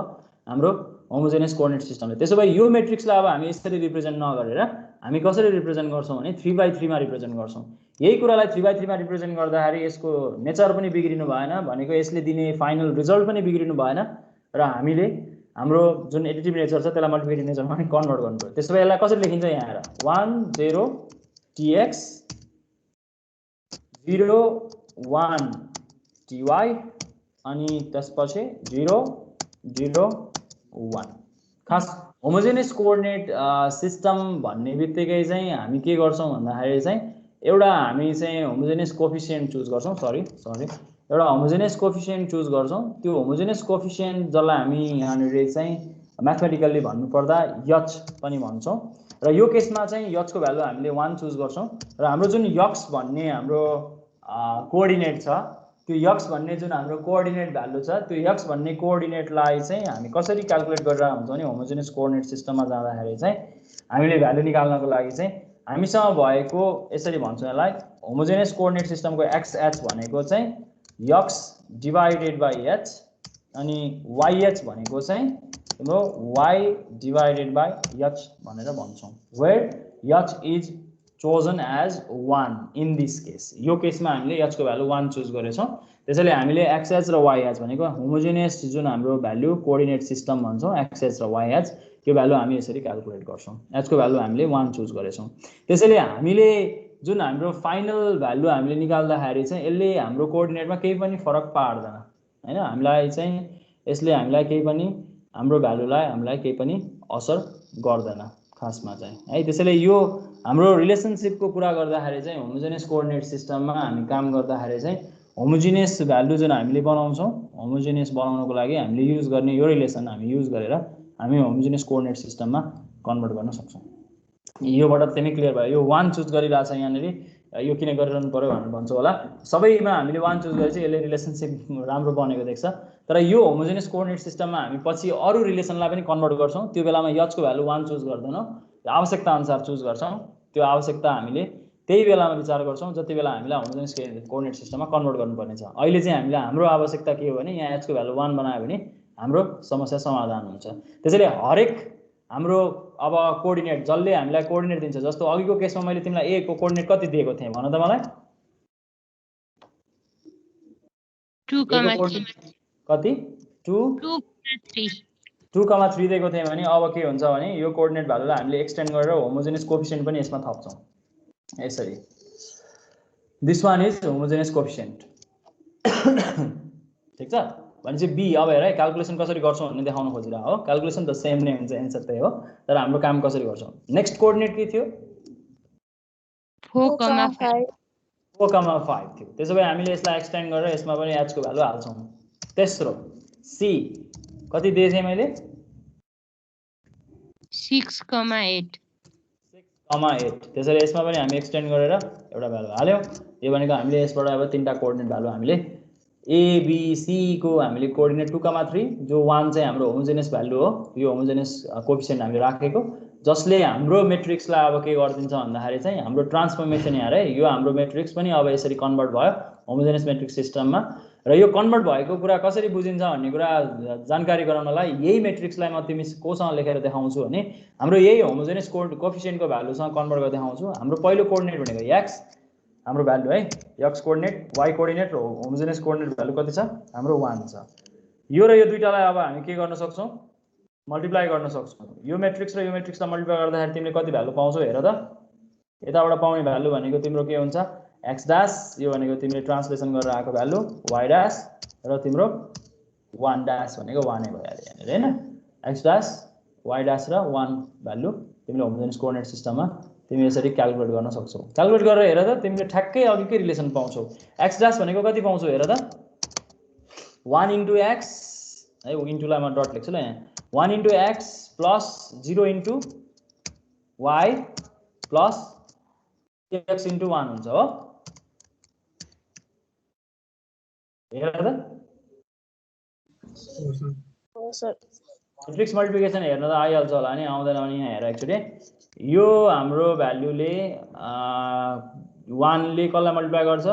हाम्रो होमोजेनियस कोअर्डिनेट सिस्टमले त्यसो भए यो मेट्रिक्सलाई अब हामी यसरी रिप्रेजेन्ट नगरेर हामी कसरी रिप्रेजेन्ट गर्छौँ भने 3/3 मा रिप्रेजेन्ट गर्छौँ यही कुरालाई 3/3 मा रिप्रेजेन्ट गर्दाखेरि यसको नेचर पनि बिग्रिनु भएन भनेको यसले दिने फाइनल रिजल्ट पनि बिग्रिनु भएन र हामीले हाम्रो जुन एडिटिभ नेचर छ त्यसलाई मल्टिप्लिकेटिभ नेचरमा पनि कन्भर्ट गर्नु पर्यो त्यसो भए यसलाई कसरी लेखिन्छ यहाँ आएर 1 0 tx 0 1 ty अनि त्यसपछि 0 0 1 खास होमोजेनियस कोअर्डिनेट सिस्टम भन्ने बित्तिकै चाहिँ हामी के गर्छौँ भन्दाखेरि चाहिँ एउटा हामी चाहिँ होमोजेनियस कोफिसिएन्ट चुज गर्छौँ सरी एउटा होमोजेनियस कोफिसिएन्ट चुज गर्छौँ त्यो होमोजेनियस कोफिसिएन्ट जसलाई हामी यहाँनिर चाहिँ म्याथमेटिकल्ली भन्नुपर्दा यच पनि भन्छौँ र यो केसमा चाहिँ यचको भ्यालु हामीले 1 चुज गर्छौँ र हाम्रो जुन यक्स भन्ने हाम्रो कोअर्डिनेट छ त्यो यक्स भन्ने जुन हाम्रो कोअर्डिनेट भ्यालु छ त्यो यक्स भन्ने कोअर्डिनेटलाई चाहिँ हामी कसरी क्याल्कुलेट गरेर हुन्छौँ भने होमोजेनियस कोअर्डिनेट सिस्टममा जाँदाखेरि चाहिँ हामीले भ्यालु निकाल्नको लागि चाहिँ हामीसँग भएको यसरी भन्छौँ यसलाई होमोजेनियस कोअर्डिनेट सिस्टमको XH भनेको चाहिँ यक्स डिभाइडेड बाई एच अनि YH भनेको चाहिँ तिम्रो y डिभाइडेड बाई एच भनेर भन्छौँ where H is chosen as 1 in this case यो केसमा हामीले h को भ्यालु 1 चुज गरेछौँ त्यसैले हामीले xh र yh भनेको होमोजेनियस जुन हाम्रो भ्यालु कोअर्डिनेट सिस्टम भन्छौँ xh र yh त्यो भ्यालु हामी यसरी क्याल्कुलेट गर्छौँ h को भ्यालु हामीले 1 चुज गरेछौँ त्यसैले हामीले जुन हाम्रो फाइनल भ्यालु हामीले निकाल्दाखेरि चाहिँ यसले हाम्रो कोअर्डिनेटमा केही पनि फरक पार्दैन हैन हामीलाई चाहिँ यसले हामीलाई केही पनि हाम्रो भ्यालुलाई हामीलाई केही पनि असर गर्दैन खासमा चाहिँ है त्यसैले यो हाम्रो रिलेसनशिपको कुरा गर्दाखेरि चाहिँ होमोजेनियस कोअर्डिनेट सिस्टममा हामी काम गर्दाखेरि चाहिँ होमोजेनियस भ्यालु जुन हामीले बनाउँछौँ होमोजेनियस बनाउनको लागि हामीले युज गर्ने यो रिलेसन हामी युज गरेर हामी होमोजेनियस कोअर्डिनेट सिस्टममा कन्भर्ट गर्न सक्छौँ योबाट त्यही क्लियर भयो यो 1 चुज गरिरहेछ यहाँनिर यो किन गरिरहनु पर्यो भनेर भन्छौँ होला सबैमा हामीले 1 चुज गरे चाहिँ यसले रिलेसनशिप राम्रो बनेको देख्छ तर यो होमोजेनियस कोअर्डिनेट सिस्टममा हामी पछि अरू रिलेसनलाई पनि कन्भर्ट गर्छौँ त्यो बेलामा h को भ्यालु 1 चुज गर्दैनौँ आवश्यकता अनुसार चुज गर्छौँ त्यो आवश्यकता हामीले त्यही बेलामा विचार गर्छौँ जति बेला हामीलाई होमोजेनियस कोअर्डिनेट सिस्टममा कन्भर्ट गर्नुपर्ने छ अहिले चाहिँ हामीलाई हाम्रो आवश्यकता के हो भने यहाँ h को भ्यालु 1 बनायो भने हाम्रो समस्या समाधान हुन्छ त्यसैले हरेक हाम्रो अब कोअर्डिनेट जसले हामीलाई कोअर्डिनेट दिन्छ जस्तो अघिको केसमा मैले तिमीलाई a को कोअर्डिनेट कति दिएको थिएँ भन त मलाई 2,3 कति 2,3 दिएको थिएँ भने अब के हुन्छ भने यो कोअर्डिनेट भ्यालुलाई हामीले एक्सटेन्ड गरेर होमोजेनियस कोएफिसिएन्ट पनि यसमा थप्छौँ यसरी this one is homogeneous coefficient ठीक छ भनेपछि b अब हेर है क्याल्कुलेसन कसरी गर्छौँ भन्ने देखाउन खोजिरहेको हो क्याल्कुलेसन त सेम नै हुन्छ एन्सर त्यही हो तर हाम्रो काम कसरी गर्छौँ नेक्स्ट कोअर्डिनेट के थियो 4,5 थियो त्यसो भए हामीले यसलाई एक्सटेन्ड गरेर यसमा पनि h को भ्यालु हाल्छौँ तेस्रो c कति दिए थिएँ मैले 6,8 6,8 त्यसैले यसमा पनि हामी एक्सटेन्ड गरेर एउटा भ्यालु हाल्यौं यो भनेको हामीले यसबाट अब तीनटा कोअर्डिनेट भ्यालु हामीले ए बी सी को हामीले कोअर्डिनेट 2,3 जो 1 चाहिँ हाम्रो होमोजेनियस भ्यालु हो यो होमोजेनियस कोएफिसिएन्ट हामीले राखेको जसले हाम्रो मेट्रिक्सलाई अब के गर्दिन्छ भन्दाखेरि चाहिँ हाम्रो ट्रान्सफर्मेसन यहाँ है यो हाम्रो मेट्रिक्स पनि अब यसरी कन्भर्ट भयो होमोजेनियस मेट्रिक्स सिस्टममा र यो कन्भर्ट भएको कुरा कसरी बुझिन्छ भन्ने कुरा जानकारी गराउनलाई यही मेट्रिक्सलाई म तिमी कोसँग लेखेर देखाउँछु भने हाम्रो यही होमोजेनियस कोएफिसिएन्टको भ्यालुसँग कन्भर्ट गरेर देखाउँछु हाम्रो पहिलो कोअर्डिनेट भनेको x हाम्रो भ्यालु है x कोअर्डिनेट y कोअर्डिनेट र होमोजेनियस कोअर्डिनेट भ्यालु कति छ हाम्रो 1 छ यो र यो दुईटालाई अब हामी के गर्न सक्छौं मल्टिप्लाई गर्न सक्छौं यो मेट्रिक्स र यो मेट्रिक्सलाई मल्टिप्लाई गर्दाखेरि तिमीले कति भ्यालु पाउँछौ हेर त यताबाट पाउने भ्यालु भनेको तिम्रो के हुन्छ x dash यो भनेको तिमीले ट्रान्सलेसन गरेर आएको भ्यालु y dash र तिम्रो 1 dash भनेको 1 नै भइहाल्यो यहाँनिर हैन x dash y dash र 1 भ्यालु तिमीले होमोजेनियस कोअर्डिनेट सिस्टममा तिमी यसरी क्याल्कुलेट गर्न सक्छौ क्याल्कुलेट गरेर हेर त तिमीले ठ्याक्कै अघिकै रिलेसन पाउँछौ x dash भनेको कति पाउँछौ हेर त 1 into x है इन्टु लाई म डट लेख्छु ल यहाँ 1 into x plus 0 into y plus x into 1 हुन्छ हो हेर त मैट्रिक्स मल्टिप्लिकेसन हेर्न त आइहाल्छ होला नि आउँदैन भने यहाँ हेर एकचोटि यो हाम्रो भ्यालुले 1 ले कसलाई मल्टिप्लाई गर्छ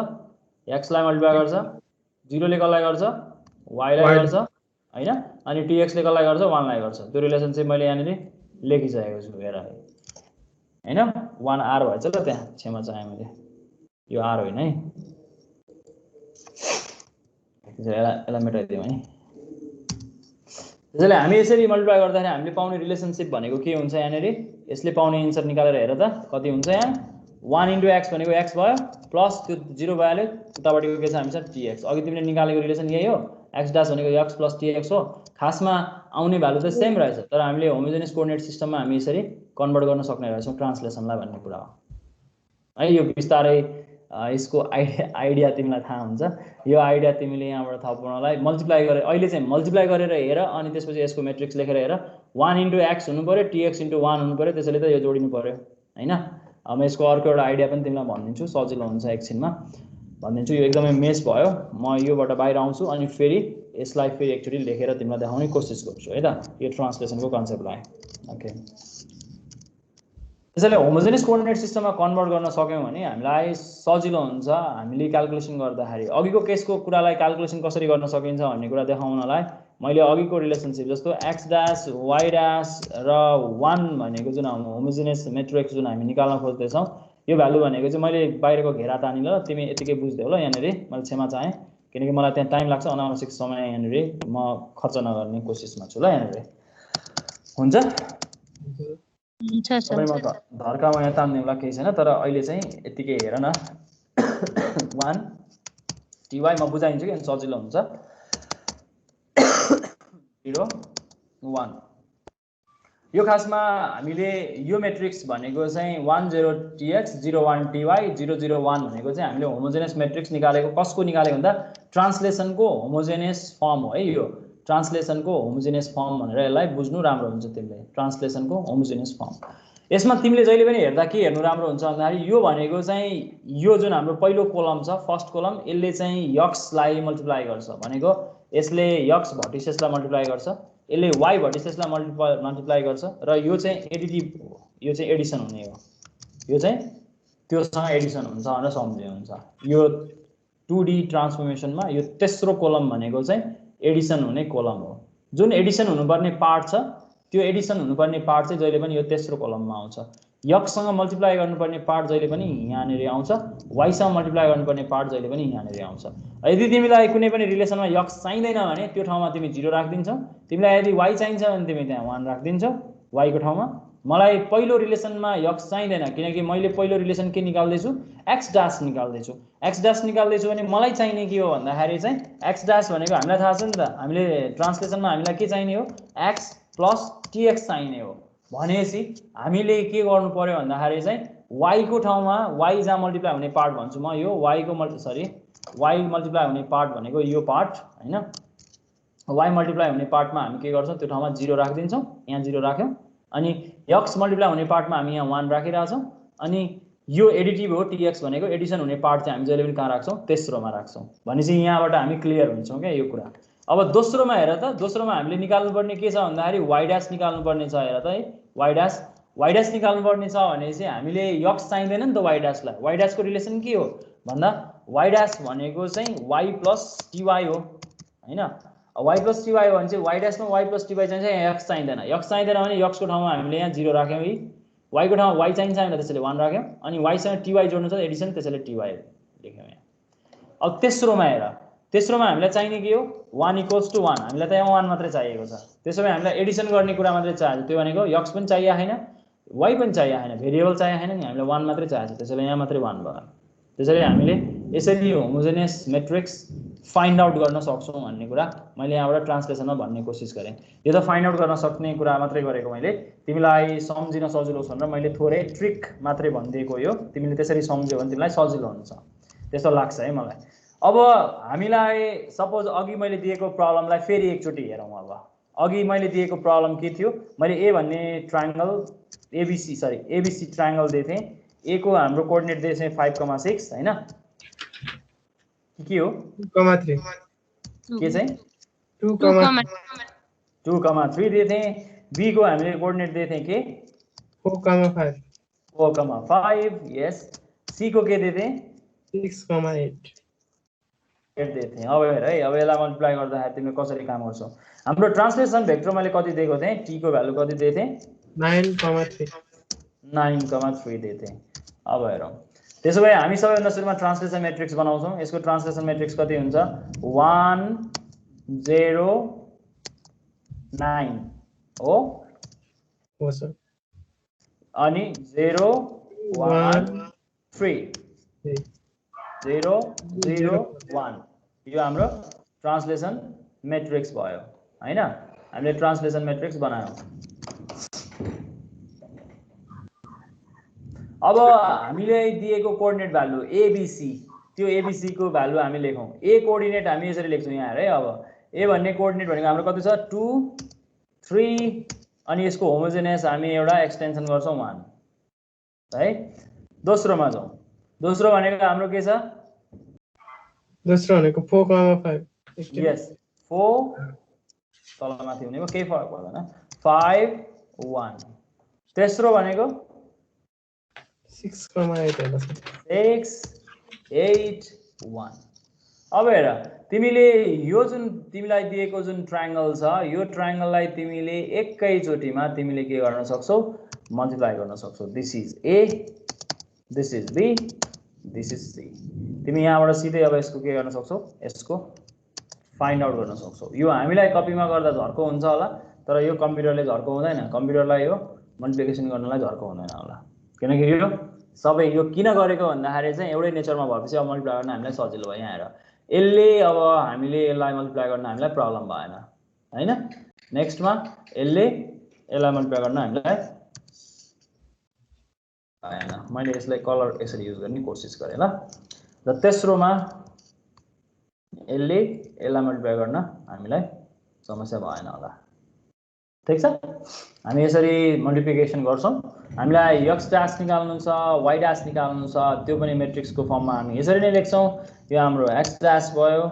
x लाई मल्टिप्लाई गर्छ 0 ले कसलाई गर्छ y लाई गर्छ हैन अनि tx ले कसलाई गर्छ 1 लाई गर्छ त्यो रिलेसनशिप मैले यहाँनिर लेखिसकेको छु हेर हैन 1r भएछ ल त्यहाँ क्षमा चाहे मैले यो r होइन है यसलाई मेटाइदिउँ है त्यसैले हामी यसरी मल्टिप्लाई गर्दाखेरि हामीले पाउने रिलेसनशिप भनेको के हुन्छ यहाँनिर यसले पाउने आन्सर निकालेर हेर त कति हुन्छ यहाँ 1 into x भनेको x भयो प्लस त्यो 0 भइहाल्यो उतापट्टिको के छ हामीसँग tx अघि तिमीले निकालेको रिलेसन यही हो x dash भनेको x plus tx हो खासमा आउने भ्यालु चाहिँ सेम रहेछ तर हामीले होमोजेनियस कोअर्डिनेट सिस्टममा हामी यसरी कन्भर्ट गर्न सक्ने रहेछौं ट्रान्सलेसनलाई भन्ने कुरा हो है यो विस्तारै यसको आइडिया तिमीलाई थाहा हुन्छ यो आइडिया तिमीले यहाँबाट थाहा पाउनलाई मल्टिप्लाई गरेर अहिले चाहिँ मल्टिप्लाई गरेर हेर अनि त्यसपछि यसको मेट्रिक्स लेखेर हेर 1 into x हुनु पर्यो tx into 1 हुनु पर्यो त्यसैले त यो जोडिनु पर्यो हैन म यसको अर्को एउटा आइडिया पनि तिमीलाई भनिदिन्छु सजिलो हुन्छ एकछिनमा भनिदिन्छु यो एकदमै मेस भयो म योबाट बाहिर आउँछु अनि फेरि यसलाई फेरि एकचोटी लेखेर तिमीलाई देखाउने कोसिस गर्छु है त यो ट्रान्सलेसनको कन्सेप्टलाई ओके त्यसैले होमोजेनियस कोअर्डिनेट सिस्टममा कन्भर्ट गर्न सक्यौं भने हामीलाई सजिलो हुन्छ हामीले क्याल्कुलेसन गर्दाखेरि अघिको केसको कुरालाई क्याल्कुलेसन कसरी गर्न सकिन्छ भन्ने कुरा देखाउनलाई मैले अघिको रिलेसनशिप जस्तो x dash y dash र 1 भनेको जुन हाम्रो होमोजेनियस मेट्रिक्स जुन हामी निकाल्न खोज्दैछौं यो भ्यालु भनेको चाहिँ मैले बाहिरको घेरा तानिन ल तिमी यतिकै बुझ्दै हो ल यहाँनिर मैले क्षमा चाहे किनकि मलाई त्यहाँ टाइम लाग्छ अनावश्यक समय यहाँनिर म खर्च नगर्ने कोसिसमा छु ल यहाँनिर हुन्छ धर्कामा यहाँ तान्नेलाई केही छैन तर अहिले चाहिँ यतिकै हेर न 1 टी म बुझाइदिन्छु कि सजिलो हुन्छ 0 1 यो खासमा हामीले यो मेट्रिक्स भनेको चाहिँ 1 0 tx 0 1 ty 0 0 1 भनेको चाहिँ हामीले होमोजेनियस मेट्रिक्स निकालेको कसको निकालेको भन्दा ट्रान्सलेसनको होमोजेनियस फर्म हो है यो ट्रान्सलेसनको होमोजेनियस फर्म भनेर यसलाई बुझ्नु राम्रो हुन्छ तिमीले ट्रान्सलेसनको होमोजेनियस फर्म यसमा तिमीले जहिले पनि हेर्दा के हेर्नु राम्रो हुन्छ भन्दाखेरि यो भनेको चाहिँ यो जुन हाम्रो पहिलो कोलम छ फर्स्ट कोलम यसले चाहिँ x लाई मल्टिप्लाई गर्छ भनेको यसले x भर्टिसेसलाई मल्टिप्लाई गर्छ यसले y भर्टिसेसलाई मल्टिप्लाई गर्छ र यो चाहिँ एडिटिभ हो यो चाहिँ एडिसन हुने हो यो चाहिँ त्योसँग एडिसन हुन्छ भनेर सम्झे हुन्छ यो 2D ट्रान्सफर्मेसनमा यो तेस्रो कोलम भनेको चाहिँ एडिसन हुने कोलम हो जुन एडिसन हुनुपर्ने पार्ट छ त्यो एडिसन हुनुपर्ने पार्ट चाहिँ जहिले पनि यो तेस्रो कोलममा आउँछ x सँग मल्टिप्लाई गर्नुपर्ने पार्ट जहिले पनि यहाँनिर आउँछ y सँग मल्टिप्लाई गर्नुपर्ने पार्ट जहिले पनि यहाँनिर आउँछ यदि तिमीलाई कुनै पनि रिलेसनमा x चाहिँदैन भने त्यो ठाउँमा तिमी 0 राख्दिन्छौ तिमीलाई यदि y चाहिन्छ भने तिमी त्यहाँ 1 राख्दिन्छौ y को ठाउँमा मलाई पहिलो रिलेसनमा x चाहिँदैन किनकि मैले पहिलो रिलेसन के निकाल्दैछु x dash निकाल्दैछु x dash निकाल्दैछु भने मलाई चाहिने के हो भन्दाखेरि चाहिँ x dash भनेको हामीलाई थाहा छ नि त हामीले ट्रान्सलेसनमा हामीलाई के चाहिने हो x plus tx चाहिने हो भनेपछि हामीले के गर्नु पर्यो भन्दाखेरि चाहिँ y को ठाउँमा y जहाँ मल्टिप्लाई हुने पार्ट भन्छु म यो y को y मल्टिप्लाई हुने पार्ट भनेको यो पार्ट हैन y मल्टिप्लाई हुने पार्टमा हामी के गर्छौं त्यो ठाउँमा 0 राख्दिन्छौं यहाँ 0 राख्यौं अनि x मल्टिप्लाई हुने पार्टमा हामी यहाँ 1 राखिरहेछौँ अनि यो एडिटिभ हो tx भनेको एडिसन हुने पार्ट चाहिँ हामी जहिले पनि कहाँ राख्छौँ तेस्रोमा राख्छौँ भनेपछि यहाँबाट हामी क्लियर हुन्छौँ क्या यो कुरा अब दोस्रोमा हेर त दोस्रोमा हामीले निकाल्नुपर्ने के छ भन्दाखेरि y डैश निकाल्नुपर्ने छ हेर त है y डैश निकाल्नुपर्ने छ भनेपछि हामीले x चाहिँदैन नि त y डैशलाई y डैशको रिलेसन के हो भन्दा y डैश भनेको चाहिँ y प्लस ty हो हैन y प्लस ty हो भने चाहिँ y डैशमा y प्लस ty चाहिन्छ x चाहिँदैन भने x को ठाउँमा हामीले यहाँ 0 राख्यौँ है y को ठाउँमा y चाहिन्छ भने त्यसैले 1 राख्यौँ अनि y सँग ty जोड्नु छ एडिसन त्यसैले ty लेख्यौँ यहाँ अब तेस्रोमा हेर तेस्रोमा हामीलाई चाहिने के हो 1 = 1 हामीलाई त यहाँ 1 मात्रै चाहिएको छ त्यसैले हामीलाई एडिसन गर्ने कुरा मात्रै चाहिएको त्यो भनेको x पनि चाहिएको छैन y पनि चाहिएको छैन भेरिएबल चाहिएको छैन नि हामीलाई 1 मात्रै चाहिएको छ त्यसैले यहाँ मात्रै 1 भयो त्यसैले हामीले यसरी होमोजेनियस मैट्रिक्स फाइन्ड आउट गर्न सक्छौं भन्ने कुरा मैले यहाँबाट ट्रान्सलेसनमा भन्ने कोसिस गरेँ यो त फाइन्ड आउट गर्न सक्ने कुरा मात्रै गरेको मैले तिमीलाई सम्झिन सजिलो छ भनेर मैले थोरै ट्रिक मात्रै भनिदिएको यो तिमीले त्यसरी सम्झ्यौ भने तिमीलाई सजिलो हुन्छ त्यस्तो लाग्छ है मलाई अब हामीलाई सपोज अघि मैले दिएको प्रब्लमलाई फेरि एकचोटी हेरौँ अब अघि मैले दिएको प्रब्लम के थियो मैले ए भन्ने ट्रायंगल एबीसी ट्रायंगल दिएको थिएँ ए को हाम्रो कोअर्डिनेट दिएको थिएँ 5,6 हैन के हो 2,3 के चाहिँ 2,3 दिएको थिएँ बी को हामीले कोअर्डिनेट दिएको थिएँ के 4,5 यस सी को के दिएको थिएँ 6,8 दिएको थिएँ अब हेर है अब यसलाई मल्टिप्लाई गर्दाखेरि तिमीले कसरी काम गर्छौ हाम्रो ट्रान्सलेसन भेक्टर मैले कति दिएको थिएँ टी को भ्यालु कति दिएको थिएँ 9,3 दिएको थिएँ अब हेरौँ त्यसो भए हामी सबैभन्दा सुरुमा ट्रान्सलेसन मैट्रिक्स बनाउँछौँ यसको ट्रान्सलेसन मैट्रिक्स कति हुन्छ 1 0 9 हो सर अनि 0 1 3 0 0 1 यो हाम्रो ट्रान्सलेसन मैट्रिक्स भयो हैन हामीले ट्रान्सलेसन मैट्रिक्स बनायौं अब हामीले दिएको कोअर्डिनेट भ्यालु एबीसी त्यो एबीसी को भ्यालु हामी लेखौं ए कोअर्डिनेट हामी यसरी लेख्छौं यहाँ हेर है अब ए भन्ने कोअर्डिनेट भनेको हाम्रो कति छ 2 3 अनि यसको होमोजेनियस हामी एउटा एक्सटेन्सन गर्छौं 1 है दोस्रोमा जाउँ दोस्रो भनेको हाम्रो के छ दोस्रो भनेको 4,5 यस 4 तलमाथि हुनेको केही फरक पर्दैन 5 1 तेस्रो भनेको 6,8 होला सर 6 8 1 अब हेर तिमीले यो जुन तिमीलाई दिएको जुन ट्रायंगल छ यो ट्रायंगललाई तिमीले एकैचोटीमा तिमीले के गर्न सक्छौ मल्टिप्लाई गर्न सक्छौ this is A this is B this is C तिमी यहाँबाट सिधै अब यसको के गर्न सक्छौ यसको फाइन्ड आउट गर्न सक्छौ यो हामीलाई कपीमा गर्दा झर्को हुन्छ होला तर यो कम्प्युटरले झर्को हुँदैन कम्प्युटरलाई यो मल्टिप्लिकेसन गर्नलाई झर्को हुँदैन होला किनकि यो सबै यो किन गरेको भन्दाखेरि चाहिँ एउटै नेचरमा भएपछि अब मल्टिप्लाई गर्न हामीलाई सजिलो भयो यहाँ हेर यसले अब हामीले यसलाई मल्टिप्लाई गर्न हामीलाई प्रब्लम भएन हैन नेक्स्टमा यसलाई मल्टिप्लाई गर्न हामीलाई भएन मैले यसलाई कलर यसरी युज गर्ने कोसिस गरेँ ल र तेस्रोमा यसलाई मल्टिप्लाई गर्न हामीलाई समस्या भएन होला ठीक छ हामी यसरी मल्टिप्लिकेसन गर्छौं हामीलाई x डैश निकाल्नु छ y डैश निकाल्नु छ त्यो पनि मैट्रिक्सको फर्ममा हामी यसरी नै लेख्छौं यो हाम्रो x डैश भयो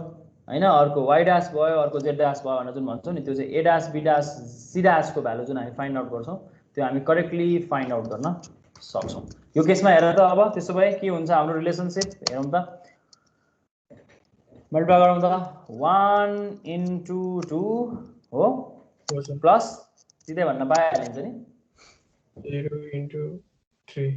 हैन अर्को y डैश भयो अर्को z डैश भयो भनेर जुन भन्छौं नि त्यो चाहिँ a dash b dash c dash को भ्यालु जुन हामी फाइन्ड आउट गर्छौं त्यो हामी करेक्टली फाइन्ड आउट गर्न सक्छौं यो केसमा हेर त अब त्यसो भए के हुन्छ हाम्रो रिलेसनशिप हेरौं त मल्टिप्लाई गरौँ त 1 into 2 हो प्लस सिधै भन्न पाइहालिन्छ नि 0 into 3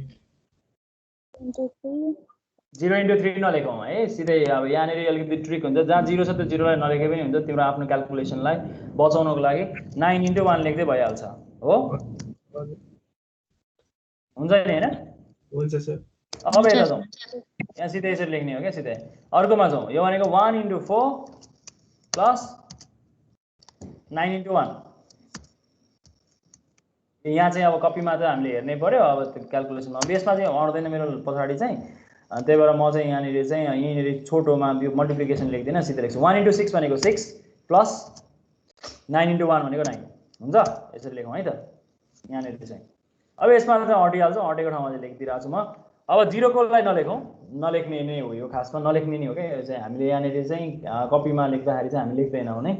0 into 3 नलेखौँ है सिधै अब यहाँनिर अलिकति ट्रिक हुन्छ जहाँ 0 छ त्यो 0 लाई नलेखे पनि हुन्छ तिम्रो आफ्नो क्याल्कुलेसनलाई बचाउनको लागि 9 into 1 लेख्दै भइहाल्छ हो हुन्छ नि हैन हुन्छ सर अब हेर जाउँ यहाँ सिधै यसरी लेख्ने हो क्या सिधै अर्कोमा जाउँ यो भनेको 1 into 4 प्लस 9 into 1 यहाँ चाहिँ अब कपीमा चाहिँ हामीले हेर्नै पर्यो अब त्यो क्याल्कुलेसनमा अब यसमा चाहिँ आउँदैन मेरो पछाडी चाहिँ त्यही भएर म चाहिँ यहाँनिर चाहिँ यहीँनिर छोटोमा यो मल्टिप्लिकेसन लेख्दिनँ सिधै लेख्छु 1 into 6 भनेको 6 प्लस 9 into 1 भनेको 9 हुन्छ यसरी लेखौँ है त यहाँनिर चाहिँ अब यसमा चाहिँ अटिहाल्छ अटेको ठाउँमा चाहिँ लेखिदिइरहेको छु म अब 0 कोलाई नलेखौँ नलेख्ने नै हो यो खासमा नलेख्ने नै हो क्या यो चाहिँ हामीले यहाँनिर चाहिँ कपीमा लेख्दाखेरि चाहिँ हामी लेख्दैनौँ नै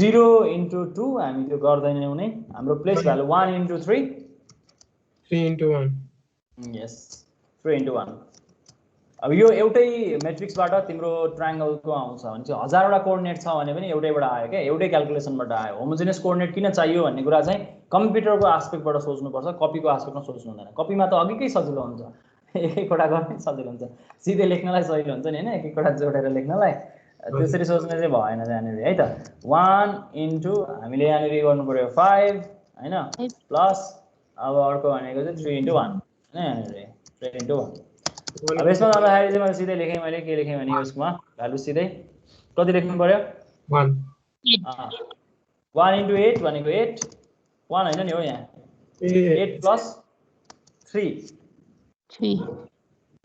0 into 2 हामी त्यो गर्दैनौँ नै हाम्रो प्लेस भ्यालु 1 into 3 3 into 1 यस 3 into 1 अब यो एउटै मेट्रिक्सबाट तिम्रो ट्रायंगलको आउँछ भने चाहिँ 1000 वटा कोअर्डिनेट छ भने पनि एउटैबाट आयो क्या एउटै क्याल्कुलेसनबाट आयो होमोजेनियस कोअर्डिनेट किन चाहियो भन्ने कुरा चाहिँ कम्प्युटरको एस्पेक्टबाट सोच्नुपर्छ कपीको एस्पेक्टमा सोच्नु हुँदैन कपीमा त अघिकै सजिलो हुन्छ एक एकवटा गर्ने सजिलो हुन्छ सिधै लेख्नलाई सजिलो हुन्छ नि हैन एक एकवटा जोडेर लेख्नलाई त्यसरी सोच्ने चाहिँ भएन यहाँनिर है त 1 into हामीले यहाँनिर गर्नु पर्यो 5 हैन प्लस अब अर्को भनेको चाहिँ 3 into 1 हैन यहाँनिर 3 into 1 अब यसमा जाँदाखेरि चाहिँ मैले सिधै लेखेँ मैले के लेखेँ भने यसमा भ्यालु सिधै कति लेख्नु पर्यो 1 1 into 8 भनेको 8 1 हैन नि हो यहाँ 8 plus 3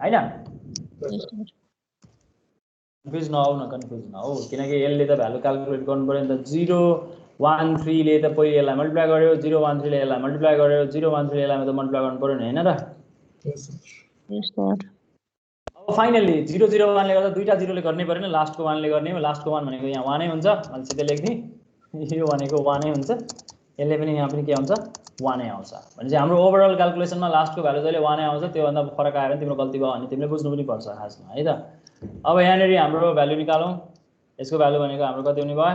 हैन कन्फ्युज नहौ किनकि यसले त भ्यालु क्याल्कुलेट गर्नु पर्यो नि त 0 1 3 ले त पहिले यसलाई मल्टिप्लाई गर्यो 0 1 3 ले यसलाई मल्टिप्लाई गर्यो 0 1 3 ले यसलाई त मल्टिप्लाई गर्नु पर्यो नि हैन त अब फाइनली 0 0 1 ले गर्दा दुईटा 0 ले गर्नै पर्दैन लास्टको 1 ले गर्ने हो लास्टको 1 भनेको यहाँ 1 नै हुन्छ मैले सिधै लेख्दिए यो भनेको 1 नै हुन्छ यसले पनि यहाँ पनि के हुन्छ 1 नै आउँछ भने चाहिँ हाम्रो ओभरअल क्याल्कुलेसनमा लास्टको भ्यालु जहिले 1 नै आउँछ त्यो भन्दा फरक आयो भने तिम्रो गल्ती भयो भने तिमीले बुझ्नु पनि पर्छ खासमा है त अब यहाँनिर हाम्रो भ्यालु निकालौं यसको भ्यालु भनेको हाम्रो कति हुने भयो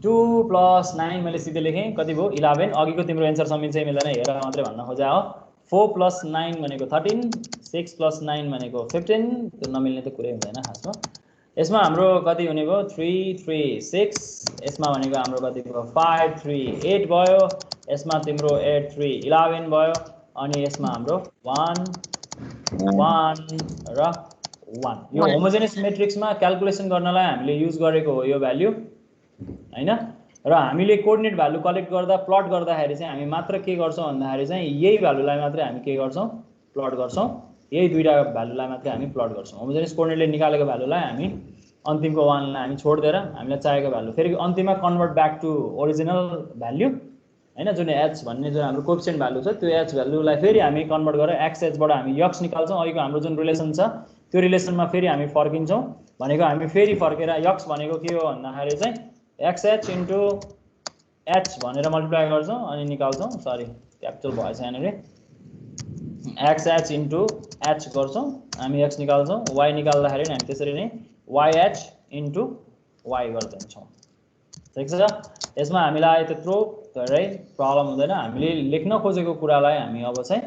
2 + 9 मैले सिधै लेखेँ कति भयो 11 अघिको तिम्रो एन्सर समिन चाहिँ मिल्दैन हेर मात्रै भन्न खोजे हो 4 + 9 भनेको 13 6 + 9 भनेको 15 त्यो नमिल्ने त कुरै हुँदैन खासमा यसमा हाम्रो कति हुने भयो 3 3 6 यसमा भनेको हाम्रो कति भयो 5 3 8 भयो यसमा तिम्रो 8 3 11 भयो अनि यसमा हाम्रो 1 1 र 1 यो होमोजेनियस म्याट्रिक्समा क्याल्कुलेसन गर्नलाई हामीले युज गरेको हो यो भ्यालु हैन र हामीले कोअर्डिनेट भ्यालु कलेक्ट गर्दा प्लट गर्दाखेरि चाहिँ हामी मात्र के गर्छौं भन्दाखेरि चाहिँ यही भ्यालुलाई मात्र हामी के गर्छौं प्लट गर्छौं यही दुईटा भ्यालुलाई मात्र हामी प्लट गर्छौं होमोजेनियस कोअर्डिनेटले निकालेको भ्यालुलाई हामी अन्तिमको 1 लाई हामी छोड्दिएर हामीलाई चाहिएको भ्यालु फेरि अन्तिममा convert back to original value हैन जुन h भन्ने जुन हाम्रो कोएफिसिएन्ट भ्यालु छ त्यो h भ्यालुलाई फेरि हामी कन्भर्ट गरेर xh बाट हामी यक्स निकाल्छौं अहिलेको हाम्रो जुन रिलेसन छ त्यो रिलेसनमा फेरि हामी फर्किन्छौं भनेको हामी फेरि फर्केर यक्स भनेको के हो भन्दाखेरि चाहिँ xh into h भनेर मल्टिप्लाई गर्छौं अनि निकाल्छौं सरी क्यापिटल भएछ यहाँनिर xh into h गर्छौं हामी x निकाल्छौं y निकाल्दाखेरि हामी त्यसरी नै yh into y गर्छौं ठीक छ यसमा हामीलाई त्यत्रो धेरै प्रब्लम हुँदैन हामीले लेख्न खोजेको कुरालाई हामी अब चाहिँ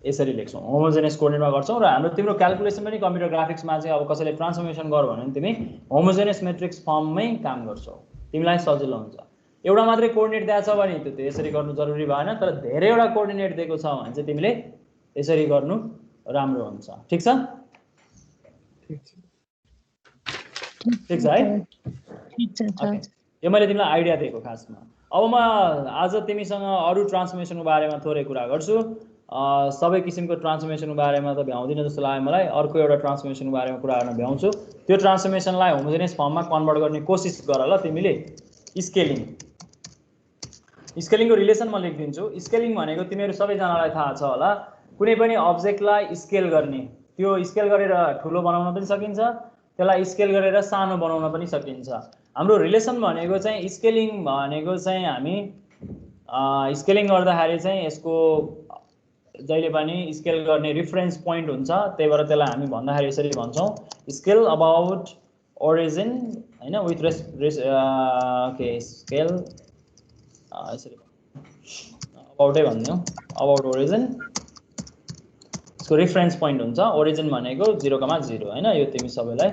यसरी लेख्छौं होमोजेनियस कोअर्डिनेटमा गर्छौं र हाम्रो तिम्रो क्याल्कुलेसन पनि कम्प्युटर ग्राफिक्समा चाहिँ अब कसैले ट्रान्सफर्मेसन गर भने तिमी होमोजेनियस म्याट्रिक्स फर्ममै काम गर्छौ तिमीलाई सजिलो हुन्छ एउटा मात्रै कोअर्डिनेट दिएको छ भने त्यो यसरी गर्नु जरुरी भएन तर धेरैवटा कोअर्डिनेट दिएको छ भने चाहिँ तिमीले यसरी गर्नु राम्रो हुन्छ ठीक छ ठीक छ है ठीक छ यो मैले तिमीलाई आइडिया दिएको खासमा अब म आज तिमीसँग अरु ट्रान्सफर्मेसनको बारेमा थोरै कुरा गर्छु सबै किसिमको ट्रान्सफर्मेसनको बारेमा त भ्याउँदिन जस्तो लाग्यो मलाई अर्को एउटा ट्रान्सफर्मेसनको बारेमा कुरा गर्न भ्याउँछु त्यो ट्रान्सफर्मेसनलाई होमोजेनियस फर्ममा कन्भर्ट गर्ने कोसिस गर ल तिमीले स्केलिङको रिलेसन म लेखिदिन्छु स्केलिङ भनेको तिमीहरू सबैजनालाई थाहा छ होला कुनै पनि अब्जेक्टलाई स्केल गर्ने त्यो स्केल गरेर ठुलो बनाउन पनि सकिन्छ त्यसलाई स्केल गरेर सानो बनाउन पनि सकिन्छ हाम्रो रिलेसन भनेको चाहिँ स्केलिङ भनेको चाहिँ हामी स्केलिङ गर्दाखेरि चाहिँ यसको जहिले पनि स्केल गर्ने रेफरेन्स पोइन्ट हुन्छ त्यही भएर त्यसलाई हामी भन्दाखेरि यसरी भन्छौं स्केल अबाउट ओरिजिन हैन विथ स्केल यसरी अबाउटै भन्दियौ अबाउट ओरिजिन यसको रेफरेन्स पोइन्ट हुन्छ ओरिजिन भनेको 0,0 हैन यो तिमी सबैलाई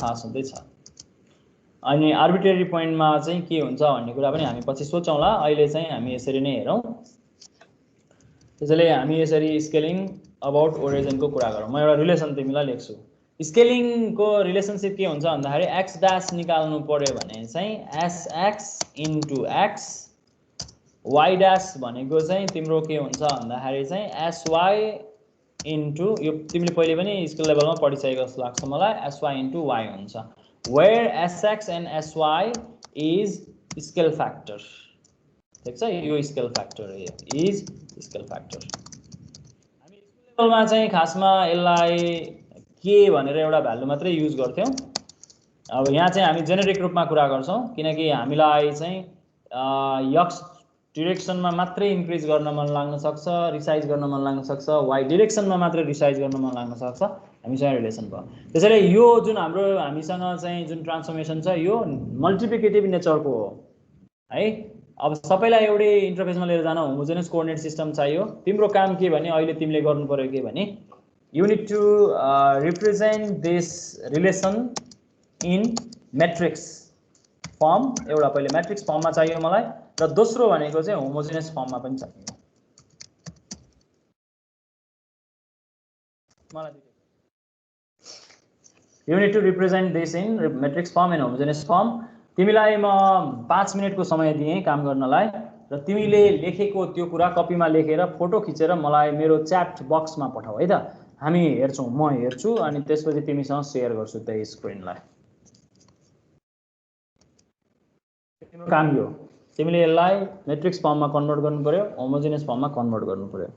थाहा छँदै छ अनि आर्बिट्रेरी पोइन्टमा चाहिँ के हुन्छ भन्ने कुरा पनि हामी पछि सोचौँला अहिले चाहिँ हामी यसरी नै हेरौं त्यसैले हामी यसरी स्केलिङ अबाउट ओरिजिनको कुरा गरौँ म एउटा रिलेसन तिमीलाई लेख्छु स्केलिङको रिलेसनशिप के हुन्छ भन्दाखेरि x डैश निकाल्नु पर्यो भने चाहिँ sx into x y dash भनेको चाहिँ तिम्रो के हुन्छ भन्दाखेरि चाहिँ sy into यो तिमीले पहिले पनि स्केल लेभलमा पढिसकेको जस्तो लाग्छ मलाई sy into y हुन्छ where sx and sy is scale factor ठिक छ, यो scale factor is scale factor. हामी स्कुल लेभलमा चाहिँ खासमा यसलाई के भनेर एउटा भ्यालु मात्रै युज गर्थ्यौँ। अब यहाँ चाहिँ हामी जेनेरिक रूपमा कुरा गर्छौँ किनकि हामीलाई चाहिँ एक्स डिरेक्सनमा मात्रै इन्क्रिज गर्न मन लाग्न सक्छ, रिसाइज गर्न मन लाग्न सक्छ, वाइ डिरेक्सनमा मात्रै रिसाइज गर्न मन लाग्न सक्छ, हामीसँग रिलेसन भयो। त्यसैले यो जुन हामीसँग चाहिँ जुन ट्रान्सफर्मेसन छ यो मल्टिप्लिकेटिभ नेचरको हो है। अब सबैलाई एउटै इन्टरफेसमा लिएर जान होमोजेनियस कोअर्डिनेट सिस्टम चाहियो। तिम्रो काम के भने अहिले तिमीले गर्नु पर्यो के भने you need to represent this relation in matrix form. एउटा पहिले म्याट्रिक्स फर्ममा चाहियो मलाई, र दोस्रो भनेको चाहिँ होमोजेनियस फर्ममा पनि चाहियो मलाई। You need to represent this in matrix form and homogeneous form. तिमीलाई म 5 मिनटको समय दिएँ काम गर्नलाई, र तिमीले लेखेको त्यो कुरा कपीमा लेखेर फोटो खिचेर मलाई मेरो च्याट बक्समा पठाऊ है त। हामी हेर्छौँ, म हेर्छु अनि त्यसपछि तिमीसँग सेयर गर्छु त्यही स्क्रिनलाई। तिम्रो काम यो, तिमीले यसलाई म्याट्रिक्स फर्ममा कन्भर्ट गर्नु पर्यो, होमोजेनियस फर्ममा कन्भर्ट गर्नु पर्यो।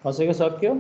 खसेको सक्यो।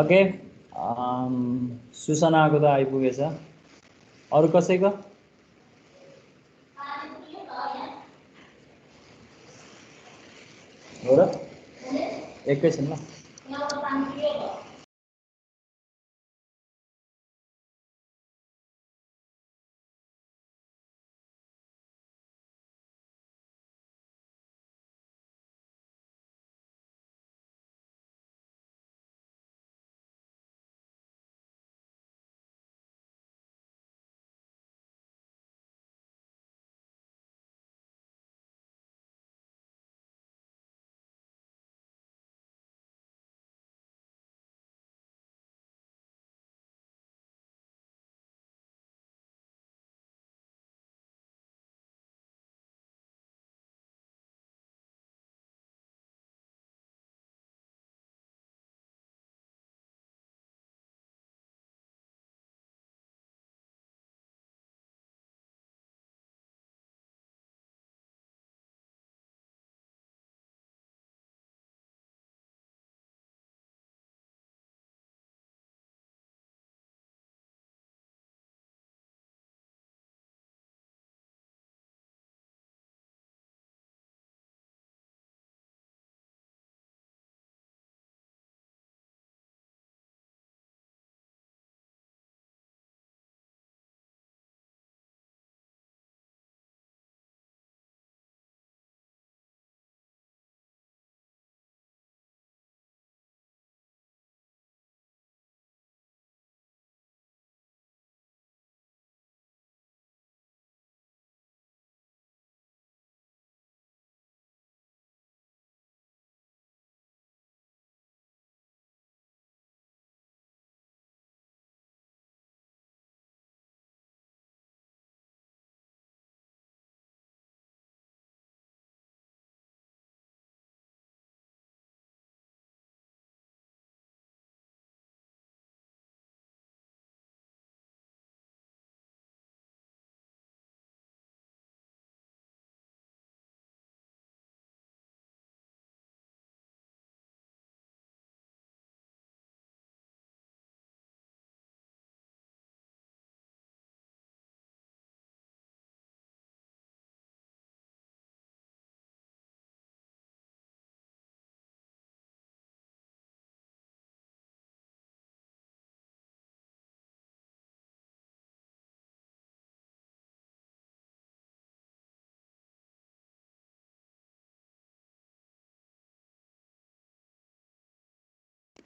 ओके, सुसनाको त आइपुगेछ, अरू कसैको? हो र एकैछिन ल।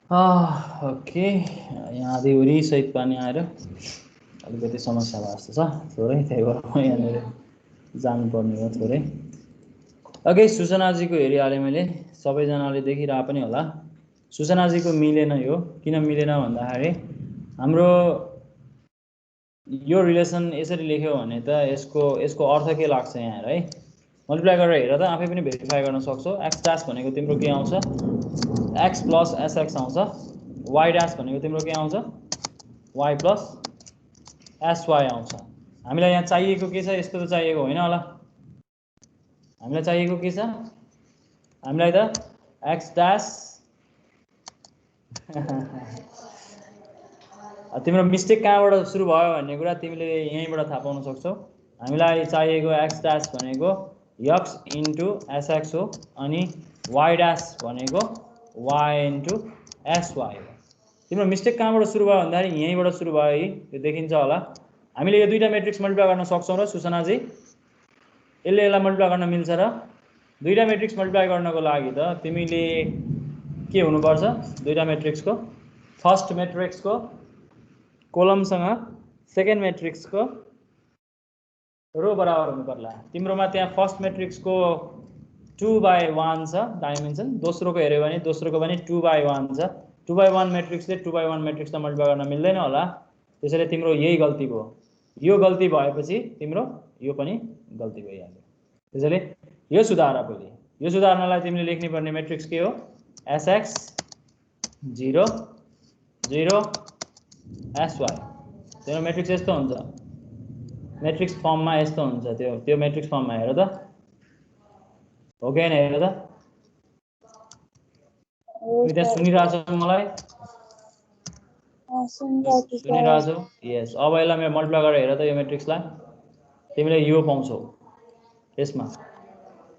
ओके यहाँ देउरी सहित पानी आएर अलिकति समस्या भएको जस्तो छ थोरै, त्यही भएर म यहाँनिर जानुपर्ने हो थोरै। ओके सूचनाजीको हेरिहालेँ मैले, सबैजनाले देखिरह पनि होला। सूचनाजीको मिलेन यो, किन मिलेन भन्दाखेरि हाम्रो यो रिलेसन यसरी लेख्यो भने त यसको अर्थ के लाग्छ यहाँ हेर है, मल्टिप्लाई गरेर हेर त आफै पनि भेरिफाई गर्न सक्छौ। एक्स डैश भनेको तिम्रो के आउँछ, एक्स प्लस एसएक्स आउँछ। वाई डैश भनेको तिम्रो के आउँछ, वाई प्लस एसवाई आउँछ। हामीलाई यहाँ चाहिएको के छ, यस्तो त चाहिएको होइन होला। हामीलाई चाहिएको के छ, हामीलाई त एक्स डैश तिम्रो मिस्टेक कहाँबाट सुरु भयो भन्ने कुरा तिमीले यहीँबाट थाहा पाउन सक्छौ। हामीलाई चाहिएको एक्स डैश भनेको एक्स इन्टु एसएक्स हो, अनि वाई डैश भनेको वाई इन्टु एसवाई हो। तिम्रो मिस्टेक कहाँबाट सुरु भयो भन्दाखेरि यहीँबाट सुरु भयो है, त्यो देखिन्छ होला। हामीले यो दुईटा मैट्रिक्स मल्टिप्लाई गर्न सक्छौँ र सूचनाजी, यसले यसलाई मल्टिप्लाई गर्न मिल्छ र दुईटा मैट्रिक्स मल्टिप्लाई गर्नको लागि त तिमीले के हुनुपर्छ, दुईटा मैट्रिक्सको फर्स्ट मैट्रिक्सको कोलमसँग सेकेन्ड मैट्रिक्सको रो बराबर हुनु पर्ला। तिम्रोमा त्यहाँ फर्स्ट मैट्रिक्सको 2/1 छ डाइमेन्सन, दोस्रोको हेऱ्यो भने दोस्रोको पनि 2/1 छ। 2/1 मैट्रिक्सले 2/1 मैट्रिक्सलाई मल्टिप्लाई गर्न मिल्दैन होला, त्यसैले तिम्रो यही गल्ती भयो। यो गल्ती भएपछि तिम्रो यो पनि गल्ती भइहाल्यो। त्यसैले यो सुधार पहिले। यो सुधार्नलाई तिमीले लेख्नु पर्ने मैट्रिक्स के हो, एसएक्स 0 0 एसवाई। त्यो मैट्रिक्स यस्तो हुन्छ, मैट्रिक्स फर्ममा यस्तो हुन्छ, त्यो मैट्रिक्स फर्ममा हेर त, हो कि हैन हेर त। तिमी त्यहाँ सुनिरहेछौ मलाई, सुनिरहेछौ? यस। अब यसलाई मैले मल्टिप्लाई गरेर हेर त यो मैट्रिक्सलाई, तिमीले यो पाउँछौ। यसमा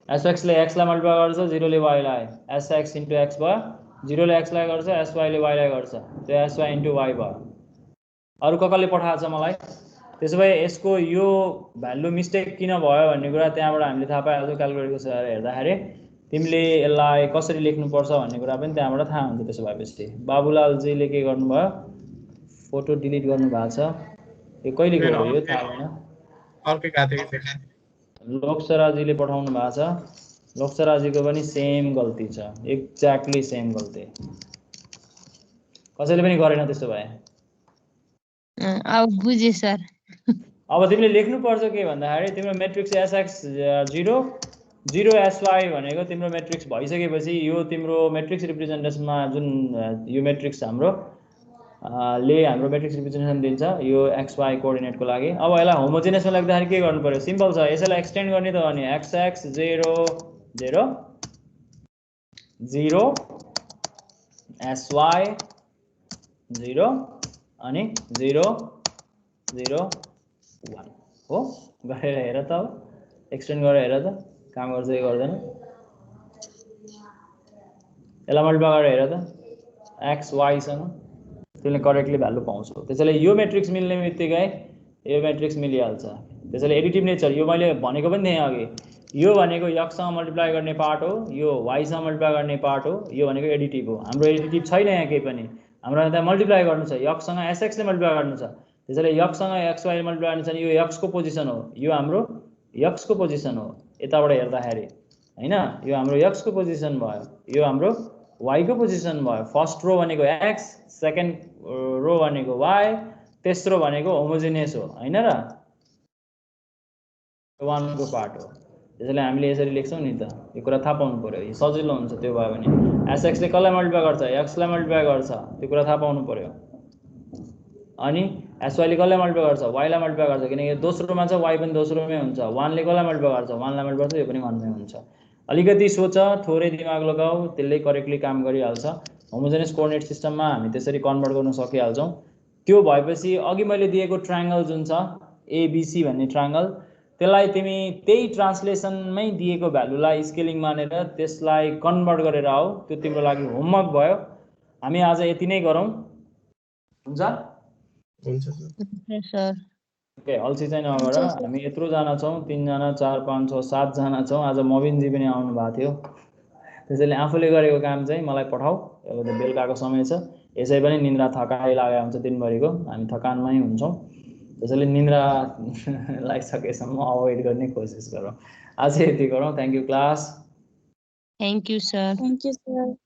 एसएक्सले एक्सलाई मल्टिप्लाई गर्छ, 0 ले वाईलाई, एसएक्स इन्टु एक्स भयो, 0 ले एक्सलाई गर्छ, एसवाईले वाईलाई गर्छ, त्यो एसवाई इन्टु वाई भयो। अरू कसले पठाएको छ मलाई? त्यसो भए यसको यो भ्यालु मिस्टेक किन भयो भन्ने कुरा त्यहाँबाट हामीले थाहा पाइहाल्छौँ। क्यालकुलेटरको हेर्दाखेरि तिमीले यसलाई कसरी लेख्नुपर्छ भन्ने कुरा पनि त्यहाँबाट थाहा हुन्छ। त्यसो भएपछि बाबुलालजीले के गर्नुभयो, फोटो डिलिट गर्नु भएको छ, यो कहिले गयो यो थाहा भएन। लोकसराजीले पठाउनु भएको छ, लोकसराजीको पनि सेम गल्ती छ, एक्ज्याक्टली सेम गल्ती, कसैले पनि गरेन। त्यसो भए अब बुझे सर। अब तिमीले लेख्नुपर्छ के भन्दाखेरि तिम्रो मैट्रिक्स एसएक्स 0 0 एसवाई भनेको तिम्रो मैट्रिक्स भइसकेपछि यो तिम्रो मैट्रिक्स रिप्रेजेन्टेसनमा जुन यो मैट्रिक्स हाम्रो ले हाम्रो मैट्रिक्स रिप्रेजेन्टेसन दिन्छ यो एक्सवाई कोअर्डिनेटको लागि। अब यसलाई होमोजेनियसमा लेख्दाखेरि के गर्नु पर्यो, सिम्पल छ, यसैलाई एक्सटेन्ड गर्ने त अनि एक्सएक्स 0 0 0 एसवाई 0 अनि 0 0 1 हो। गरेर हेर त, अब एक्सटेन्ड गरेर हेर त काम गर्छ कि गर्दैन। यसलाई मल्टिप्लाई गरेर हेर त एक्स वाईसँग, त्यसले करेक्टली भ्यालु पाउँछौ। त्यसैले यो मैट्रिक्स मिल्ने बित्तिकै यो मैट्रिक्स मिलिहाल्छ। त्यसैले एडिटिभ नेचर यो मैले भनेको पनि थिएँ अघि, यो भनेको एक्ससँग मल्टिप्लाई गर्ने पार्ट हो, यो वाईसँग मल्टिप्लाई गर्ने पार्ट हो, यो भनेको एडिटिभ हो। हाम्रो एडिटिभ छैन यहाँ केही पनि, हाम्रो यहाँ मल्टिप्लाई गर्नु छ, एक्ससँग एसएक्सले मल्टिप्लाई गर्नु छ। त्यसैले एक्ससँग एक्सवाईले मल्टिप्लाई गर्नु छ भने यो एक्सको पोजिसन हो, यो हाम्रो एक्सको पोजिसन हो यताबाट हेर्दाखेरि हैन, यो हाम्रो एक्सको पोजिसन भयो, यो हाम्रो वाईको पोजिसन भयो। फर्स्ट रो भनेको एक्स, सेकेन्ड रो भनेको वाई, तेस्रो भनेको होमोजेनियस हो हैन र, 1 को पार्ट हो। त्यसैले हामीले यसरी लेख्छौँ नि त, यो कुरा थाहा पाउनु पर्यो, यो सजिलो हुन्छ। त्यो भयो भने एसएक्सले कसलाई मल्टिप्लाई गर्छ, एक्सलाई मल्टिप्लाई गर्छ, त्यो कुरा थाहा पाउनु पर्यो। अनि एसवाईले कसलाई मल्टिप्लाई गर्छ, वाईलाई मल्टिप्लाई गर्छ, किनकि दोस्रोमा छ वाई पनि दोस्रोमै हुन्छ। 1 ले कसलाई मल्टिप्लाई गर्छ, 1 लाई मल्टिप्लाई गर्छ, यो पनि 1 मै हुन्छ। अलिकति सोच, थोरै दिमाग लगाऊ, त्यसले करेक्टली काम गरिहाल्छ। होमोजेनियस कोअर्डिनेट सिस्टममा हामी त्यसरी कन्भर्ट गर्न सकिहाल्छौँ। त्यो भएपछि अघि मैले दिएको ट्रायङ्गल जुन छ एबिसी भन्ने ट्रायङ्गल, त्यसलाई तिमी त्यही ट्रान्सलेसनमै दिएको भ्यालुलाई स्केलिङ मानेर त्यसलाई कन्भर्ट गरेर आऊ, त्यो तिम्रो लागि होमवर्क भयो। हामी आज यति नै गरौँ, हुन्छ? हुन्छ सर। ओके, अल्छी चाहिँ नगर। हामी यत्रो जना छौँ, 3 जना 4 5 6 7 जना छौँ। आज मबिनजी पनि आउनु भएको थियो, त्यसैले आफूले गरेको काम चाहिँ मलाई पठाऊ। अब त बेलुकाको समय छ, यसै पनि निन्द्रा थकाइ लागेको हुन्छ दिनभरिको, हामी थकानमै हुन्छौँ। त्यसैले निन्द्रालाई सकेसम्म अभोइड गर्ने कोसिस गरौँ। आज यति गरौँ। Thank you class. Thank you sir. Thank you, sir.